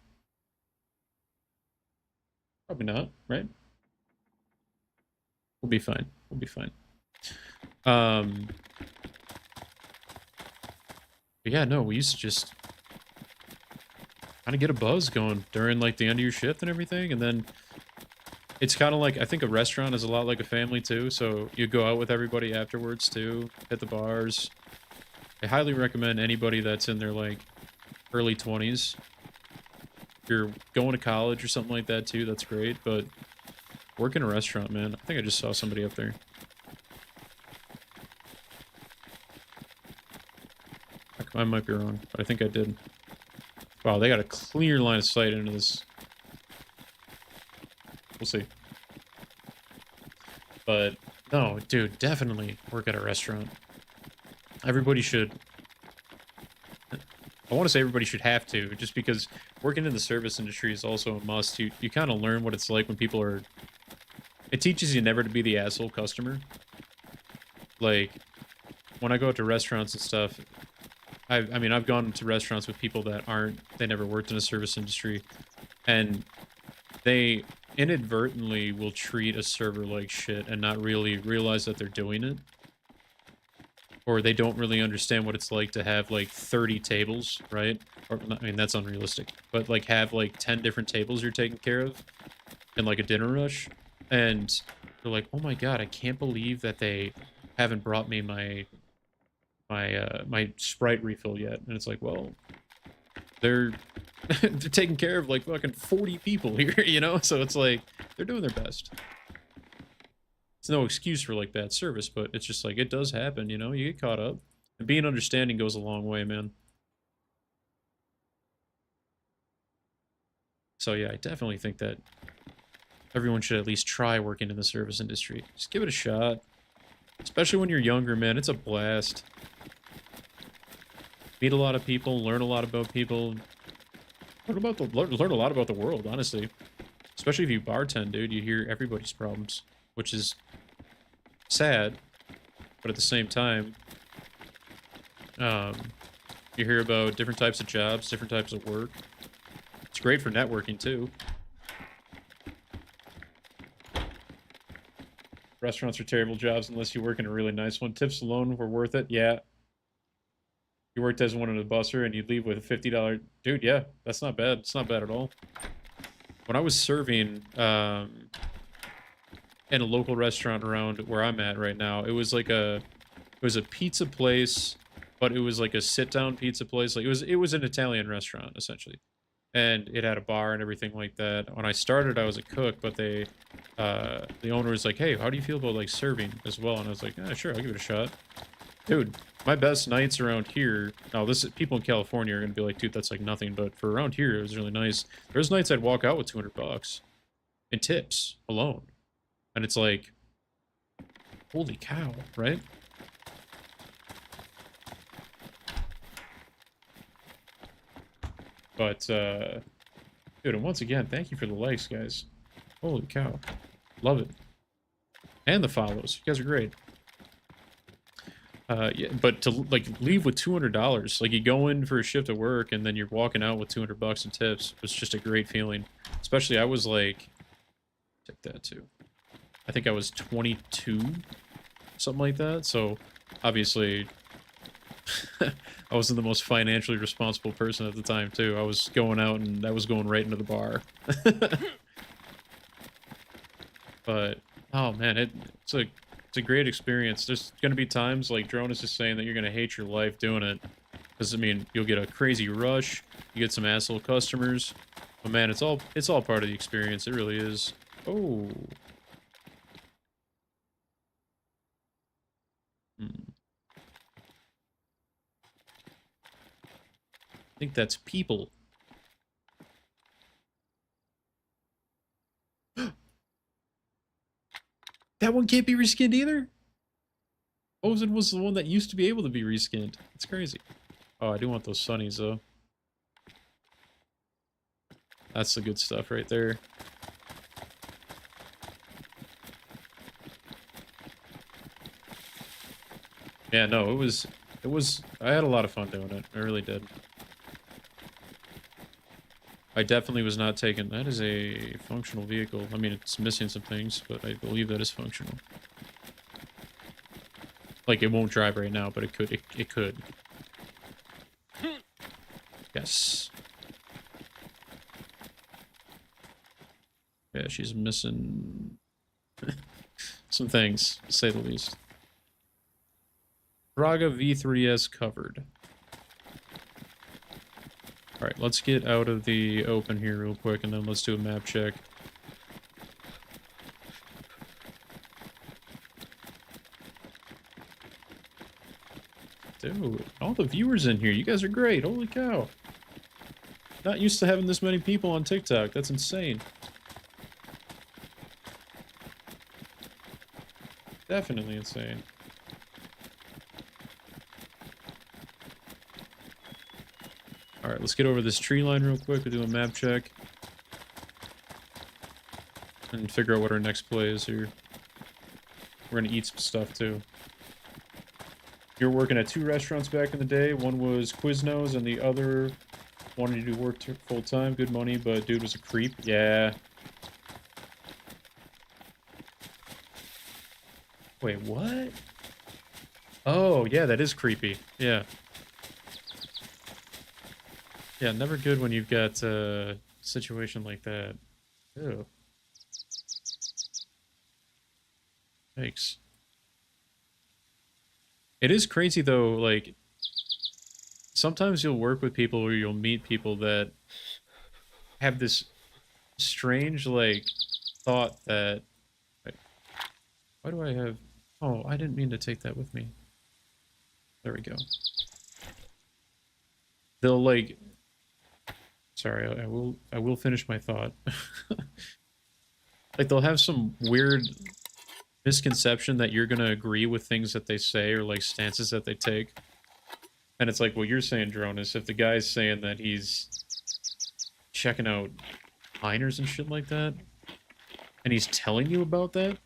Probably not, right? We'll be fine. We'll be fine. But yeah, no, we used to just kind of get a buzz going during like the end of your shift and everything, and then it's kind of like, I think a restaurant is a lot like a family too, so you go out with everybody afterwards too, hit the bars. I highly recommend anybody that's in their like early 20s. If you're going to college or something like that too, that's great, but work in a restaurant, man. I think I just saw somebody up there. I might be wrong, but I think I did. Wow, they got a clear line of sight into this. We'll see. But, no, dude, definitely work at a restaurant. Everybody should. I want to say everybody should have to, just because working in the service industry is also a must. You kind of learn what it's like when people are... It teaches you never to be the asshole customer. Like, when I go out to restaurants and stuff... I mean, I've gone to restaurants with people that they never worked in a service industry, and they inadvertently will treat a server like shit and not really realize that they're doing it. Or they don't really understand what it's like to have, like, 30 tables, right? Or, I mean, that's unrealistic. But, like, have, like, 10 different tables you're taking care of in, like, a dinner rush. And they're like, oh my god, I can't believe that they haven't brought me my Sprite refill yet. And it's like, well, they're they're taking care of like fucking 40 people here, you know? So it's like they're doing their best. It's no excuse for like bad service, but it's just like it does happen, you know? You get caught up. And being understanding goes a long way, man. So yeah, I definitely think that everyone should at least try working in the service industry. Just give it a shot. Especially when you're younger, man. It's a blast. Meet a lot of people, learn a lot about people. Learn a lot about the world, honestly. Especially if you bartend, dude. You hear everybody's problems, which is sad, but at the same time, you hear about different types of jobs, different types of work. It's great for networking, too. Restaurants are terrible jobs unless you work in a really nice one. Tips alone were worth it, yeah. You worked as one in a busser and you'd leave with a $50... Dude, yeah, that's not bad. It's not bad at all. When I was serving in a local restaurant around where I'm at right now, it was like it was a pizza place, but it was like a sit-down pizza place. Like it was an Italian restaurant, essentially. And it had a bar and everything like that. When I started, I was a cook, but the owner was like, hey, how do you feel about like serving as well? And I was like, yeah, sure, I'll give it a shot. Dude, my best nights around here, now people in California are going to be like, dude, that's like nothing, but for around here, it was really nice. There's nights I'd walk out with $200 in tips alone. And it's like, holy cow, right? But, dude, and once again, thank you for the likes, guys. Holy cow. Love it. And the follows. You guys are great. Yeah, but to like leave with $200, like you go in for a shift at work and then you're walking out with $200 in tips was just a great feeling. Especially I was like, take that too. I think I was 22, something like that. So obviously I wasn't the most financially responsible person at the time too. I was going out and I was going right into the bar. But oh man, it's a great experience. There's gonna be times like Drone is just saying that you're gonna hate your life doing it. Because I mean, you'll get a crazy rush, you get some asshole customers. But man, it's all part of the experience. It really is. Oh. Hmm. I think that's people. That one can't be reskinned either? Ozen was the one that used to be able to be reskinned. It's crazy. Oh, I do want those sunnies though. That's the good stuff right there. Yeah, no, I had a lot of fun doing it. I really did. I definitely was not taking, that is a functional vehicle. I mean, it's missing some things, but I believe that is functional. Like, it won't drive right now, but it could, it could. Yes. Yeah, she's missing some things, to say the least. Braga V3S covered. Alright, let's get out of the open here real quick, and then let's do a map check. Dude, all the viewers in here, you guys are great, holy cow. Not used to having this many people on TikTok, that's insane. Definitely insane. Alright, let's get over this tree line real quick, we'll do a map check. And figure out what our next play is here. We're gonna eat some stuff too. You were working at 2 restaurants back in the day. One was Quiznos, and the other wanted to work full time. Good money, but dude was a creep. Yeah. Wait, what? Oh, yeah, that is creepy. Yeah. Yeah, never good when you've got a situation like that. Ew. Thanks. It is crazy though, like, sometimes you'll work with people or you'll meet people that have this strange, like, thought that... Wait, why do I have... Oh, I didn't mean to take that with me. There we go. They'll, like... Sorry, I will finish my thought. Like, they'll have some weird misconception that you're gonna agree with things that they say or, like, stances that they take. And it's like what you're saying, Drone, is if the guy's saying that he's checking out miners and shit like that, and he's telling you about that,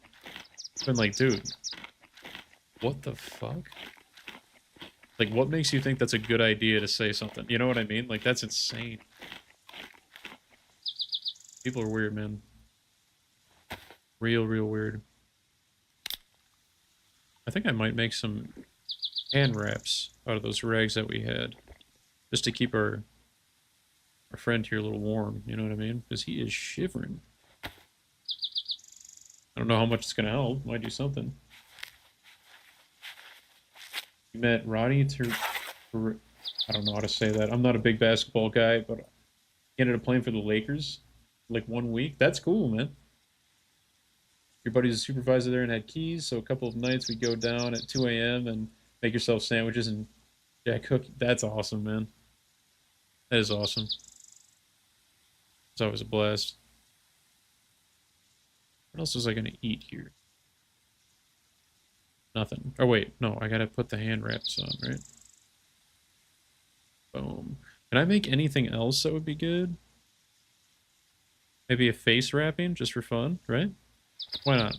then like, dude, what the fuck? Like, what makes you think that's a good idea to say something? You know what I mean? Like, that's insane. People are weird, man. Real weird. I think I might make some hand wraps out of those rags that we had. Just to keep our friend here a little warm, you know what I mean? Because he is shivering. I don't know how much it's going to help. Might do something. You met Roddy I don't know how to say that. I'm not a big basketball guy, but he ended up playing for the Lakers like 1 week. That's cool, man. Your buddy's a supervisor there and had keys, so a couple of nights we go down at 2 a.m. and make yourself sandwiches and cook. That's awesome, man. That is awesome. It's always a blast. What else was I gonna eat here? Nothing. Oh wait, no, I gotta put the hand wraps on, right? Boom. Can I make anything else that would be good? Maybe a face wrapping, just for fun, right? Why not?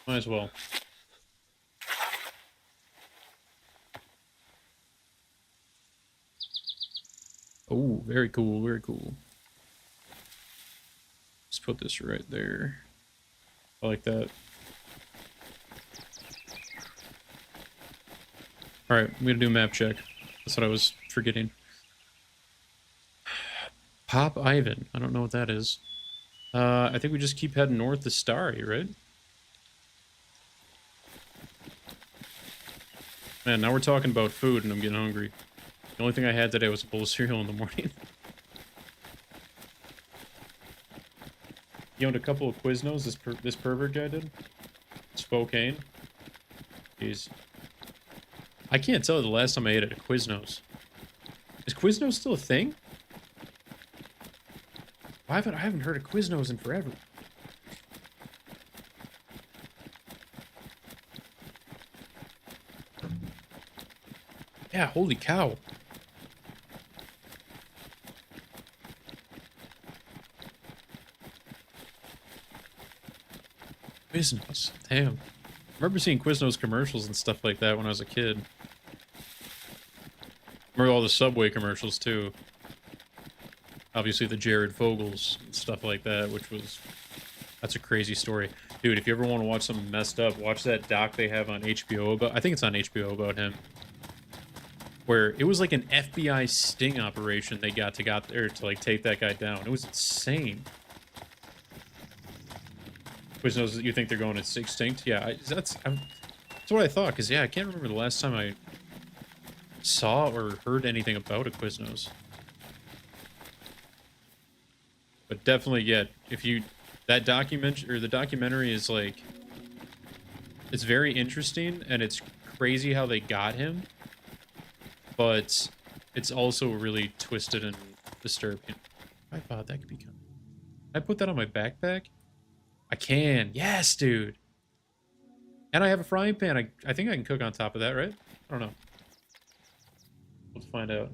Might as well. Oh, very cool, very cool. Let's put this right there. I like that. Alright, I'm gonna do a map check. That's what I was forgetting. Pop Ivan. I don't know what that is. I think we just keep heading north to Starry, right? Man, now we're talking about food and I'm getting hungry. The only thing I had today was a bowl of cereal in the morning. He owned a couple of Quiznos, this pervert guy did. Spokane. Jeez. I can't tell the last time I ate at a Quiznos. Is Quiznos still a thing? I haven't heard of Quiznos in forever. Yeah, holy cow. Quiznos. Damn. I remember seeing Quiznos commercials and stuff like that when I was a kid. Remember all the Subway commercials too. Obviously the Jared Fogels and stuff like that, which was... That's a crazy story. Dude, if you ever want to watch something messed up, watch that doc they have on HBO about... I think it's on HBO about him. Where it was like an FBI sting operation they got there to like take that guy down. It was insane. Quiznos, you think they're going extinct? Yeah, that's what I thought. Because, yeah, I can't remember the last time I saw or heard anything about a Quiznos. But definitely, yeah, if you... That the documentary is, like... It's very interesting, and it's crazy how they got him. But it's also really twisted and disturbing. I thought that could be... Can I put that on my backpack? I can. Yes, dude. And I have a frying pan. I think I can cook on top of that, right? I don't know. Let's find out.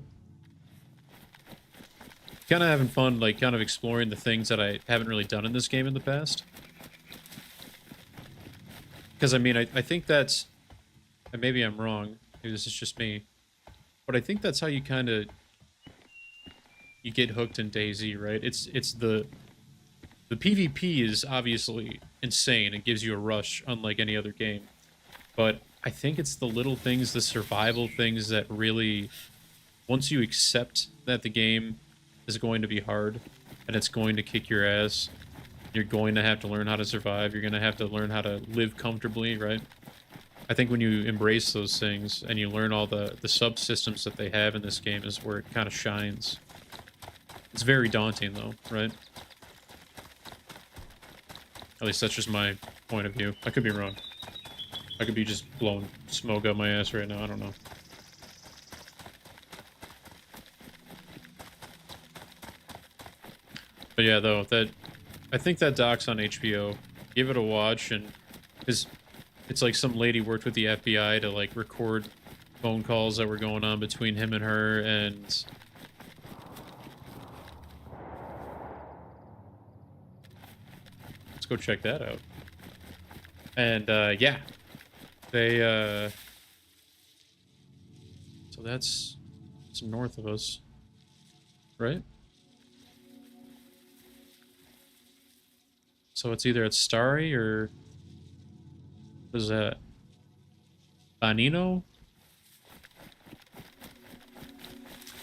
Kind of having fun, like, kind of exploring the things that I haven't really done in this game in the past. Because, I mean, I think that's... And maybe I'm wrong. Maybe this is just me. But I think that's how you kind of... You get hooked in DayZ, right? It's the... The PvP is obviously insane. It gives you a rush, unlike any other game. But I think it's the little things, the survival things that really... Once you accept that the game is going to be hard, and it's going to kick your ass, you're going to have to learn how to survive, you're going to have to learn how to live comfortably, right? I think when you embrace those things, and you learn all the subsystems that they have in this game is where it kind of shines. It's very daunting, though, right? At least that's just my point of view. I could be wrong. I could be just blowing smoke up my ass right now. I don't know. But yeah, though, I think that doc's on HBO. Give it a watch, and it's like some lady worked with the FBI to like record phone calls that were going on between him and her, and let's go check that out. And yeah, they so that's north of us, right? So it's either at Starry or... What is that? Bonino?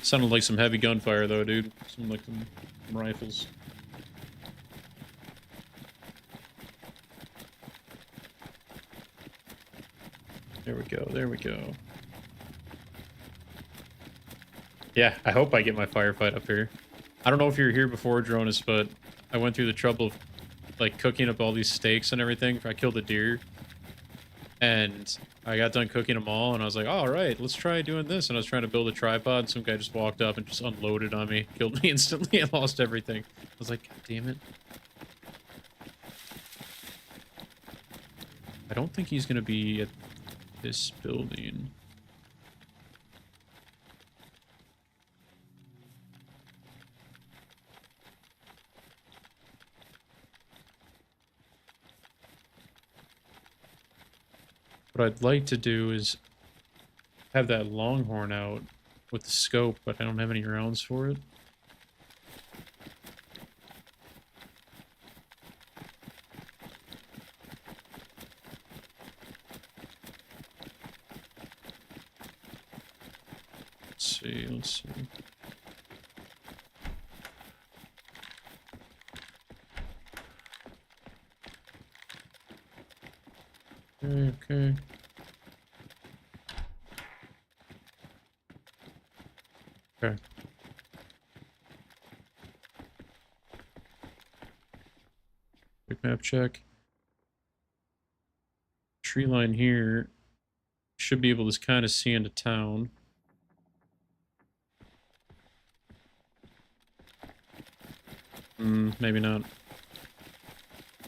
Sounded like some heavy gunfire, though, dude. Some like some rifles. There we go, there we go. Yeah, I hope I get my firefight up here. I don't know if you were here before, Dronis, but I went through the trouble of like cooking up all these steaks and everything. I killed a deer, and I got done cooking them all, and I was like, all right, let's try doing this. And I was trying to build a tripod, and some guy just walked up and just unloaded on me, killed me instantly, and lost everything. I was like, God damn it. I don't think he's gonna be at this building. What I'd like to do is have that longhorn out with the scope, but I don't have any rounds for it. Let's see. Okay. Okay. Quick map check. Tree line here. Should be able to kind of see into town. Maybe not.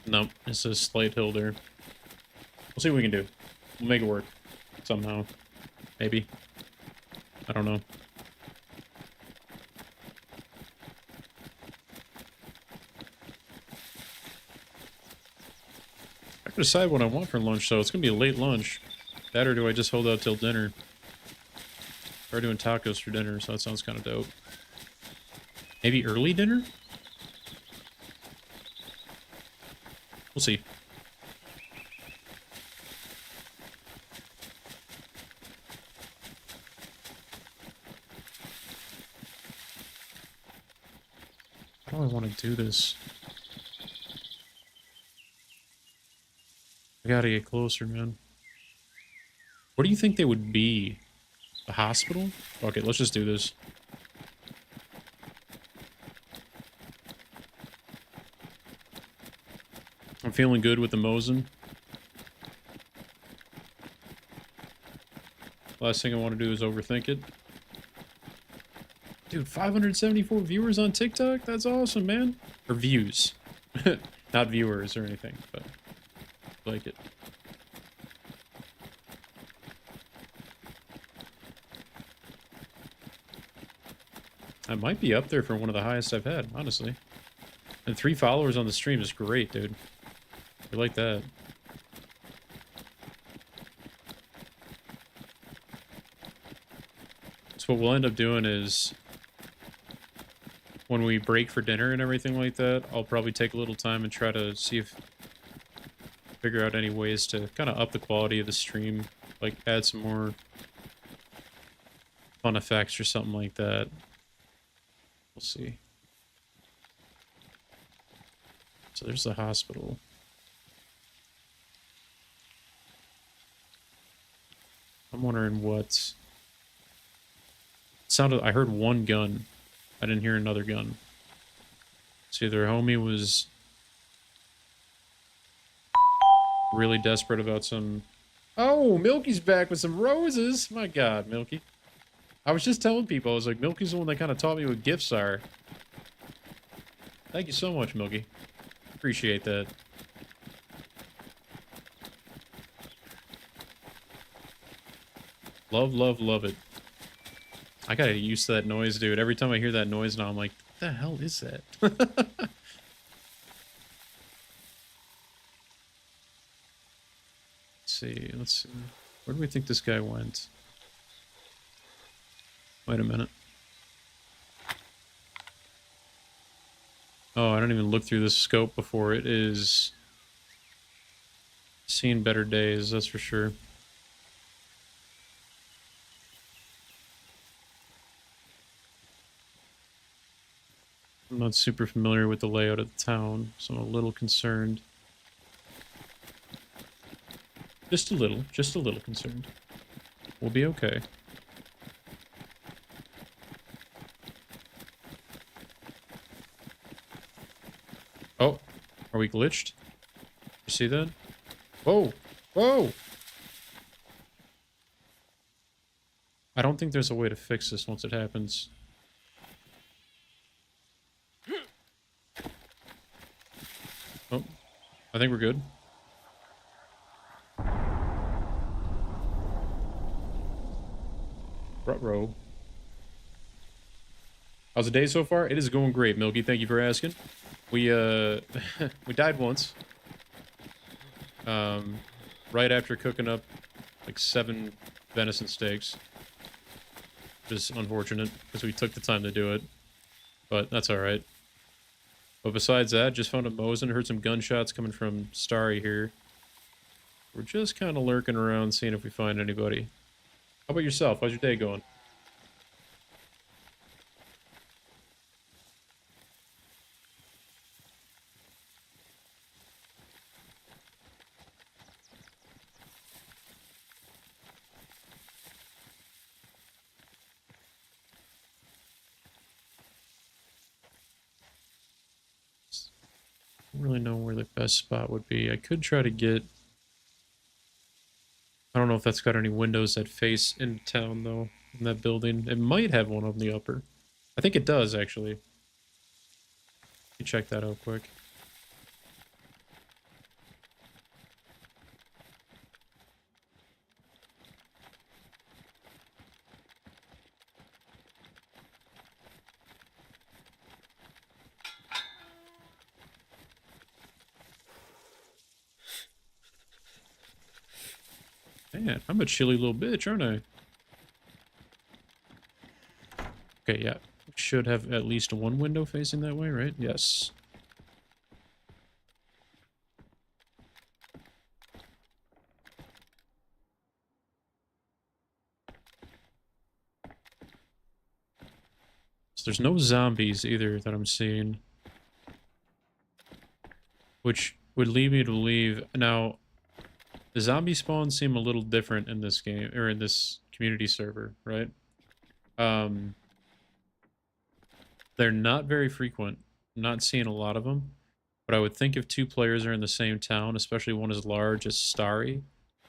Nope, it's a slight hill there. We'll see what we can do. We'll make it work. Somehow. Maybe. I don't know. I can decide what I want for lunch, though. It's gonna be a late lunch. That or do I just hold out till dinner? We're doing tacos for dinner, so that sounds kind of dope. Maybe early dinner? We'll see. How do I want to do this? I gotta get closer, man. Where do you think they would be? The hospital? Okay, let's just do this. I'm feeling good with the Mosin. Last thing I want to do is overthink it. Dude, 574 viewers on TikTok? That's awesome, man. Or views. Not viewers or anything, but I like it. I might be up there for one of the highest I've had, honestly. And 3 followers on the stream is great, dude. I like that. So what we'll end up doing is, when we break for dinner and everything like that, I'll probably take a little time and try to see if, figure out any ways to kind of up the quality of the stream, like add some more fun effects or something like that. We'll see. So there's the hospital. I'm wondering what sounded. I heard one gun. I didn't hear another gun. So either homie was really desperate about some. Oh, Milky's back with some roses. My God, Milky. I was just telling people, I was like, Milky's the one that kind of taught me what gifts are. Thank you so much, Milky. Appreciate that. Love, love, love it. I gotta get used to that noise, dude. Every time I hear that noise now, I'm like, what the hell is that? Let's see, let's see. Where do we think this guy went? Wait a minute. Oh, I don't even look through the scope before. It is seen better days, that's for sure. I'm not super familiar with the layout of the town, so I'm a little concerned. Just a little concerned. We'll be okay. Oh, are we glitched? You see that? Whoa! Whoa! I don't think there's a way to fix this once it happens. Oh, I think we're good. Ruh-roh. How's the day so far? It is going great, Milky. Thank you for asking. We we died once. Right after cooking up like 7 venison steaks. which is unfortunate because we took the time to do it. But that's alright. But besides that, just found a Mosin, heard some gunshots coming from Starry here. We're just kind of lurking around, seeing if we find anybody. How about yourself? How's your day going? I don't really know where the best spot would be. I could try to get... I don't know if that's got any windows that face into town, though, in that building. It might have one on the upper. I think it does, actually. Let me check that out quick. Man, I'm a chilly little bitch, aren't I? Okay, yeah. Should have at least one window facing that way, right? Yes. So there's no zombies either that I'm seeing. Which would lead me to believe... Now, the zombie spawns seem a little different in this game, or in this community server, right? They're not very frequent. I'm not seeing a lot of them. But I would think if two players are in the same town, especially one as large as Starry,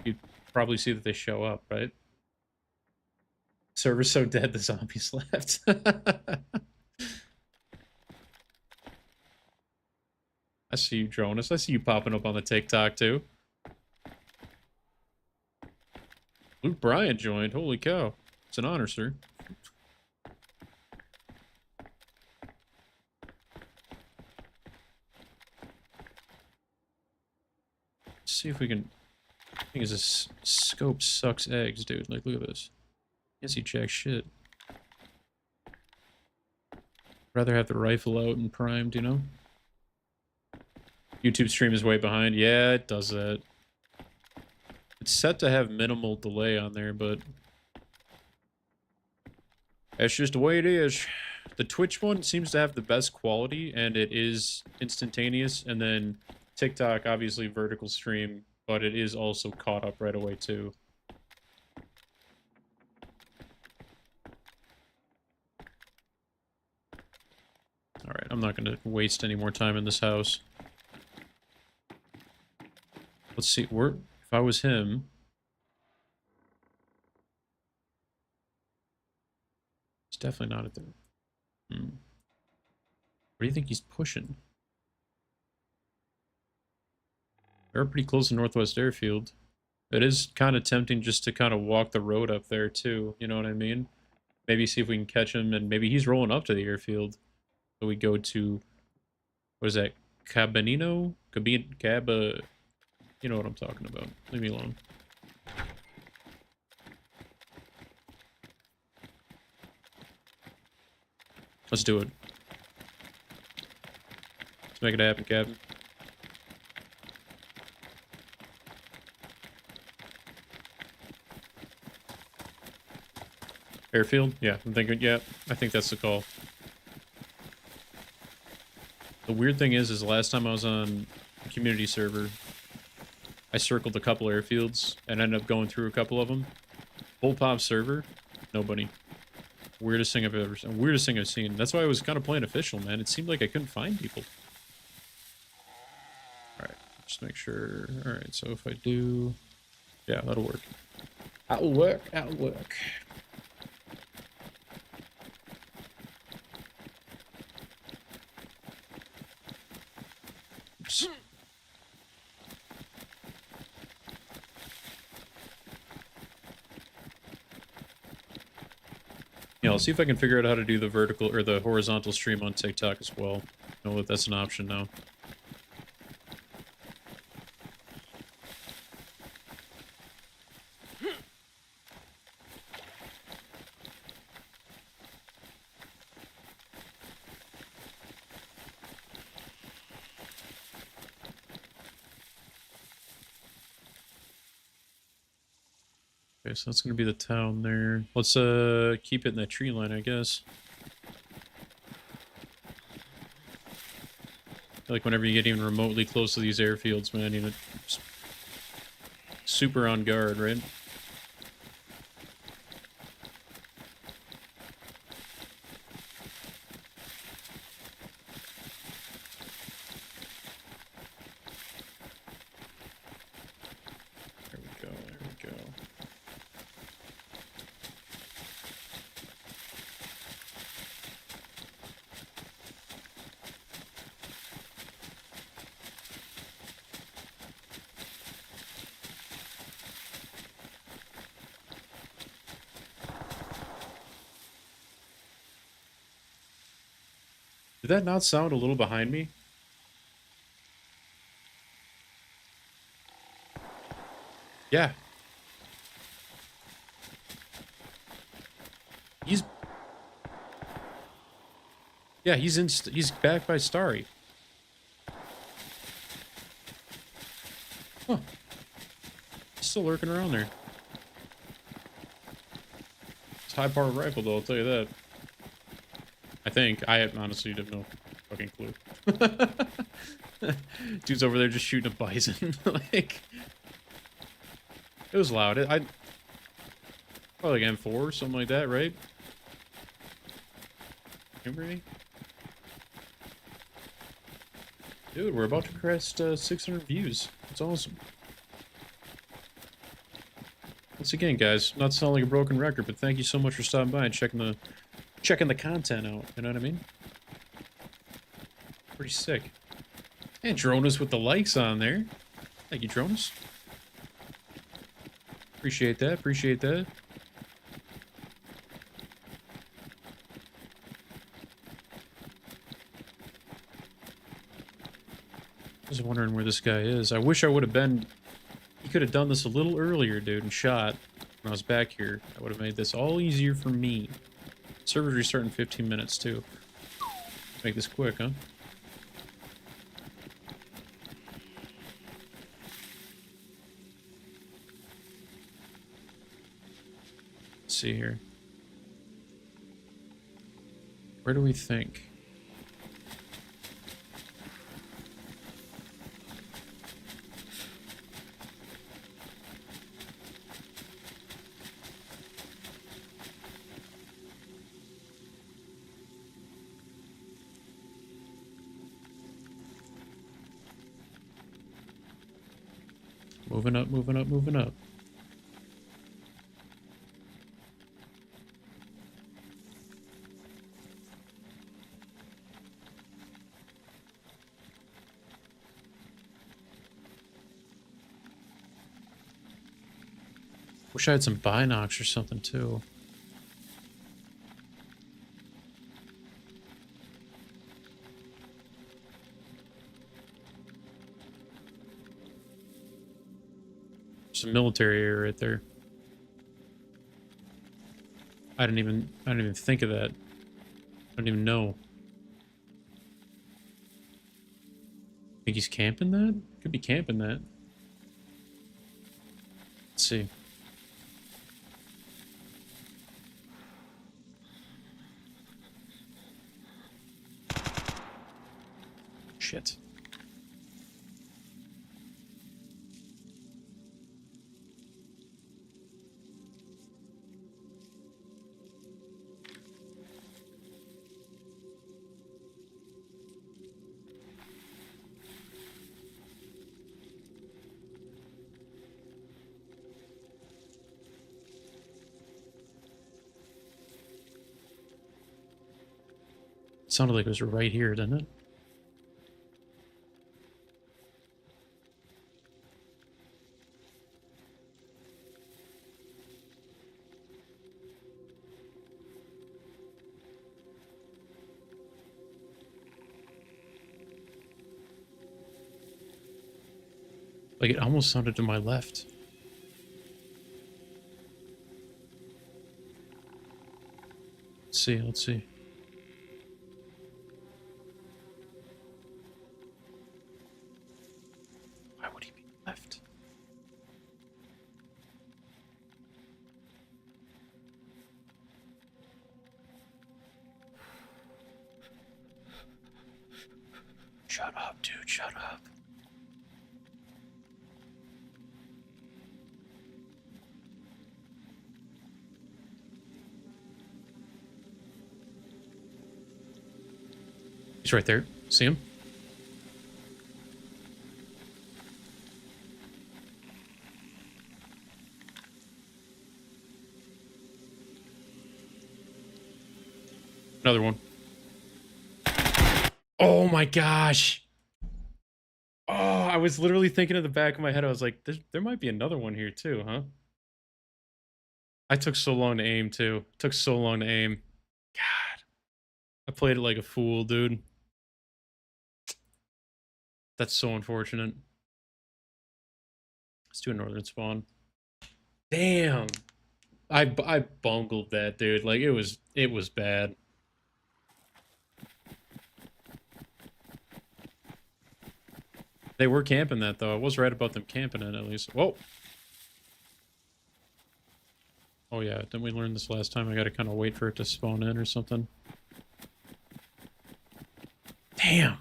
you'd probably see that they show up, right? Server's so dead, the zombies left. I see you, Dronus. I see you popping up on the TikTok, too. Luke Bryant joined. Holy cow. It's an honor, sir. Let's see if we can... The thing is, this scope sucks eggs, dude. Like, look at this. Can't see jack shit. Rather have the rifle out and primed, you know? YouTube stream is way behind. Yeah, it does that. It's set to have minimal delay on there, but... That's just the way it is. The Twitch one seems to have the best quality, and it is instantaneous, and then TikTok, obviously vertical stream, but it is also caught up right away, too. Alright, I'm not going to waste any more time in this house. Let's see, if I was him... It's definitely not at the... Where do you think he's pushing? They're pretty close to Northwest Airfield. It is kind of tempting just to kind of walk the road up there, too. You know what I mean? Maybe see if we can catch him, and maybe he's rolling up to the airfield. So we go to... What is that? Cabanino? Caba... You know what I'm talking about. Leave me alone. Let's do it. Let's make it happen, Captain. Airfield? Yeah, I'm thinking, yeah, I think that's the call. The weird thing is last time I was on a community server, I circled a couple airfields and ended up going through a couple of them. Full pop server, nobody. Weirdest thing I've ever seen. Weirdest thing I've seen. That's why I was kind of playing official, man. It seemed like I couldn't find people. Alright, just make sure. Alright, so if I do... Yeah, that'll work. That'll work, that'll work. Oops. Yeah, I'll see if I can figure out how to do the vertical or the horizontal stream on TikTok as well. I know that that's an option now. Okay, so that's gonna be the town there. Let's keep it in that tree line, I guess. I feel like whenever you get even remotely close to these airfields, man, you know, super on guard, right? There we go, there we go. Did that not sound a little behind me? Yeah. He's... Yeah, he's back by Starry. Huh. He's still lurking around there. It's a high-powered rifle, though, I'll tell you that. I think. I honestly have no fucking clue. Dude's over there just shooting a bison. Like... It was loud. Probably like M4 or something like that, right? Maybe? Dude, we're about to crest 600 views. That's awesome. Once again, guys, not sound like a broken record, but thank you so much for stopping by and checking the content out. You know what I mean? Pretty sick. And Dronas with the likes on there. Thank you, Dronas. Appreciate that. Appreciate that. I was wondering where this guy is. I wish I would have been... He could have done this a little earlier, dude, and shot when I was back here. I would have made this all easier for me. Servers restart in 15 minutes, too. Make this quick, huh? Let's see here. Where do we think? Moving up, moving up, moving up. Wish I had some binocs or something too. Some military area right there. I didn't even think of that. I don't even know. Think he's camping that? Could be camping that. Let's see. Shit. It sounded like it was right here, didn't it? Like, it almost sounded to my left. Let's see, let's see. Why would he be left? Shut up, dude. Shut up. He's right there. See him? Another one. Oh my gosh. Oh, I was literally thinking in the back of my head, I was like, there might be another one here too, huh? I took so long to aim too. Took so long to aim. God. I played it like a fool, dude. That's so unfortunate. Let's do a northern spawn. Damn. I bungled that, dude. Like it was bad. They were camping that though. I was right about them camping it at least. Whoa. Oh yeah, didn't we learn this last time? I gotta kind of wait for it to spawn in or something. Damn.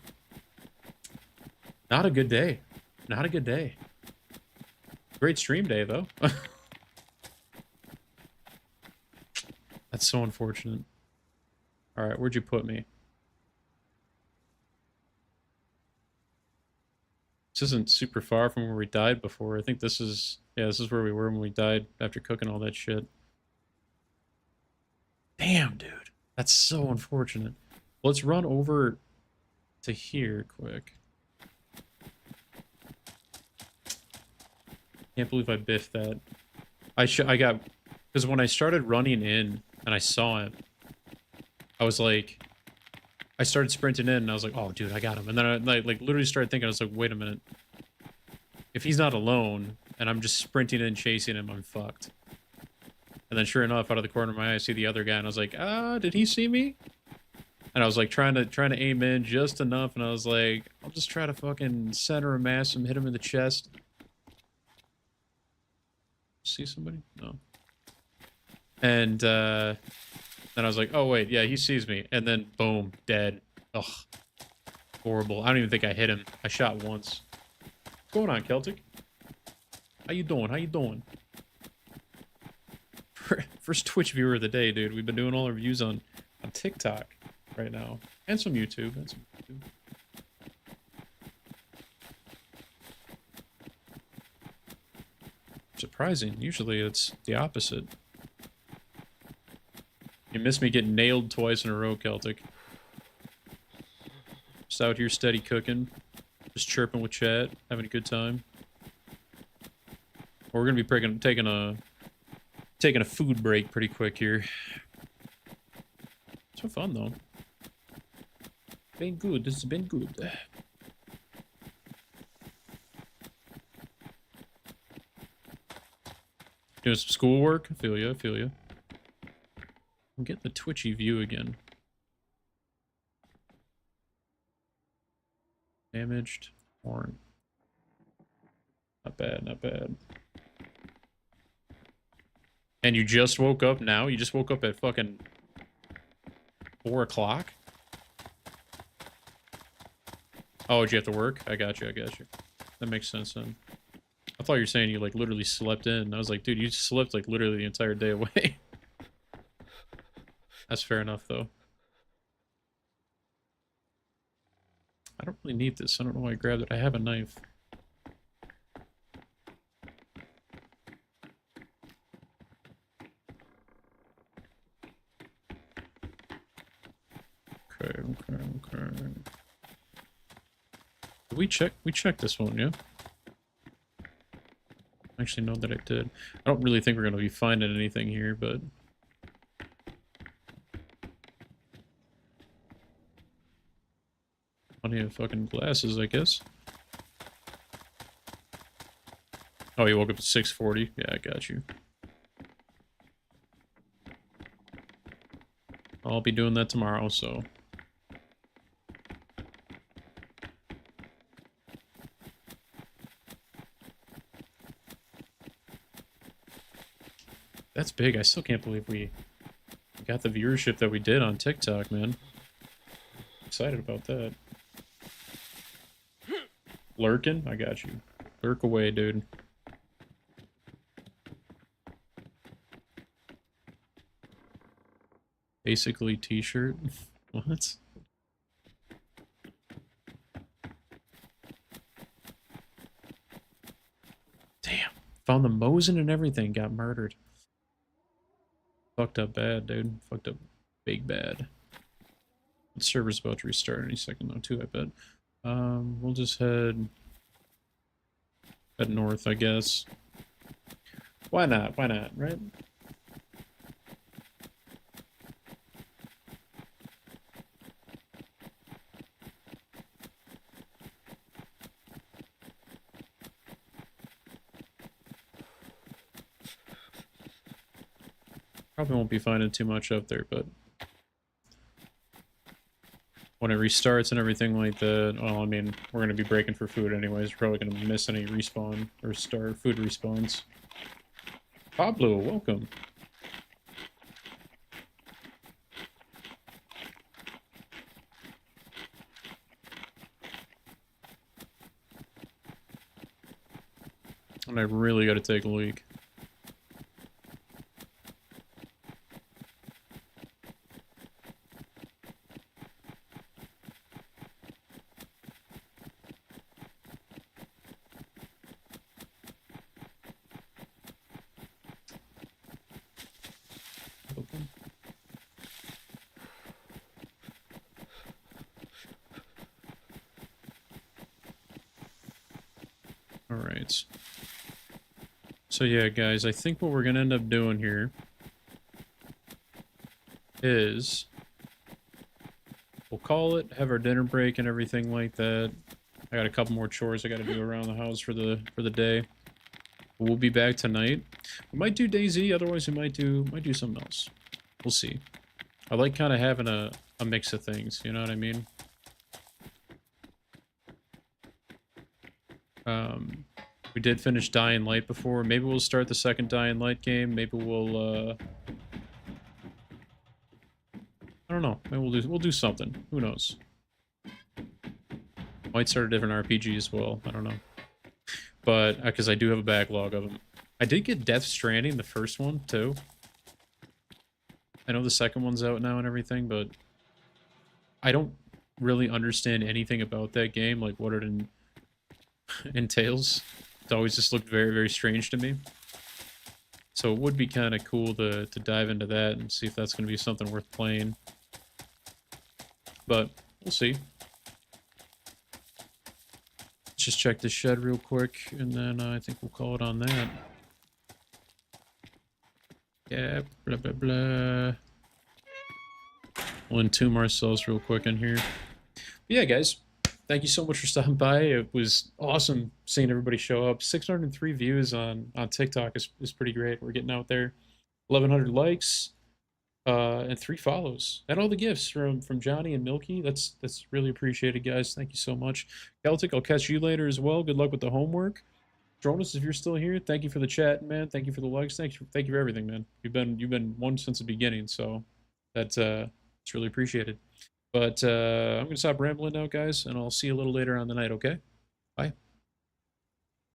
Not a good day. Not a good day. Great stream day though. That's so unfortunate. Alright, where'd you put me? This isn't super far from where we died before. I think this is... Yeah, this is where we were when we died after cooking all that shit. Damn, dude. That's so unfortunate. Let's run over to here quick. Can't believe I biffed that. I got... Because when I started running in and I saw it, I was like... I started sprinting in and I was like, oh, dude, I got him. And then I like literally started thinking, I was like, wait a minute. If he's not alone and I'm just sprinting in chasing him, I'm fucked. And then sure enough, out of the corner of my eye, I see the other guy and I was like, did he see me? And I was like trying to aim in just enough and I was like, I'll just try to fucking center a mass and hit him in the chest. See somebody? No. And then I was like, oh wait, yeah, he sees me. And then boom, dead. Ugh. Horrible. I don't even think I hit him. I shot once. What's going on, Celtic? How you doing? How you doing? First Twitch viewer of the day, dude. We've been doing all our views on TikTok right now. And some YouTube. And some YouTube. Surprising. Usually it's the opposite. You missed me getting nailed twice in a row, Celtic. Just out here steady cooking. Just chirping with chat. Having a good time. We're gonna be taking a food break pretty quick here. It's been fun though. Been good. This has been good. Doing some schoolwork. I feel you. I feel you. I'm getting the twitchy view again. Damaged horn. Not bad, not bad. And you just woke up now? You just woke up at fucking 4 o'clock? Oh, did you have to work? I got you, I got you. That makes sense then. I thought you were saying you like literally slept in. I was like, dude, you slept like literally the entire day away. That's fair enough, though. I don't really need this. I don't know why I grabbed it. I have a knife. Okay, okay, okay. Did we checked this one, yeah? I actually know that I did. I don't really think we're going to be finding anything here, but... Plenty of fucking glasses, I guess. Oh, you woke up at 6:40? Yeah, I got you. I'll be doing that tomorrow, so... That's big. I still can't believe we got the viewership that we did on TikTok, man. Excited about that. Lurking? I got you. Lurk away, dude. Basically t-shirt. What? Damn. Found the Mosin and everything. Got murdered. Fucked up bad, dude. Fucked up big bad. The server's about to restart any second though, too, I bet. We'll just head north, I guess. Why not? Why not, right? Probably won't be finding too much up there, but when it restarts and everything like that, well, I mean, we're going to be breaking for food anyways. We're probably going to miss any respawn or start food respawns. Pablo, welcome. And I really got to take a leak. Alright. So yeah, guys, I think what we're going to end up doing here is we'll call it, have our dinner break and everything like that. I got a couple more chores I got to do around the house for the day. We'll be back tonight. We might do DayZ, otherwise we might do something else. We'll see. I like kind of having a mix of things, you know what I mean? We did finish Dying Light before. Maybe we'll start the second Dying Light game. Maybe we'll I don't know. Maybe we'll do something. Who knows? Might start a different RPG as well. I don't know. But because I do have a backlog of them. I did get Death Stranding, the first one too. I know the second one's out now and everything, but I don't really understand anything about that game, like what it entails. It's always just looked very, very strange to me. So it would be kind of cool to dive into that and see if that's going to be something worth playing. But we'll see. Let's just check the shed real quick, and then I think we'll call it on that. Yeah, blah, blah, blah. We'll entomb ourselves real quick in here. But yeah, guys. Thank you so much for stopping by. It was awesome seeing everybody show up. 603 views on TikTok is pretty great. We're getting out there. 1,100 likes, and 3 follows. And all the gifts from Johnny and Milky. That's really appreciated, guys. Thank you so much. Celtic, I'll catch you later as well. Good luck with the homework. Dronis, if you're still here, thank you for the chat, man. Thank you for the likes. Thank you for everything, man. You've been one since the beginning, so that's it's really appreciated. But I'm going to stop rambling now, guys, and I'll see you a little later on the night, okay? Bye.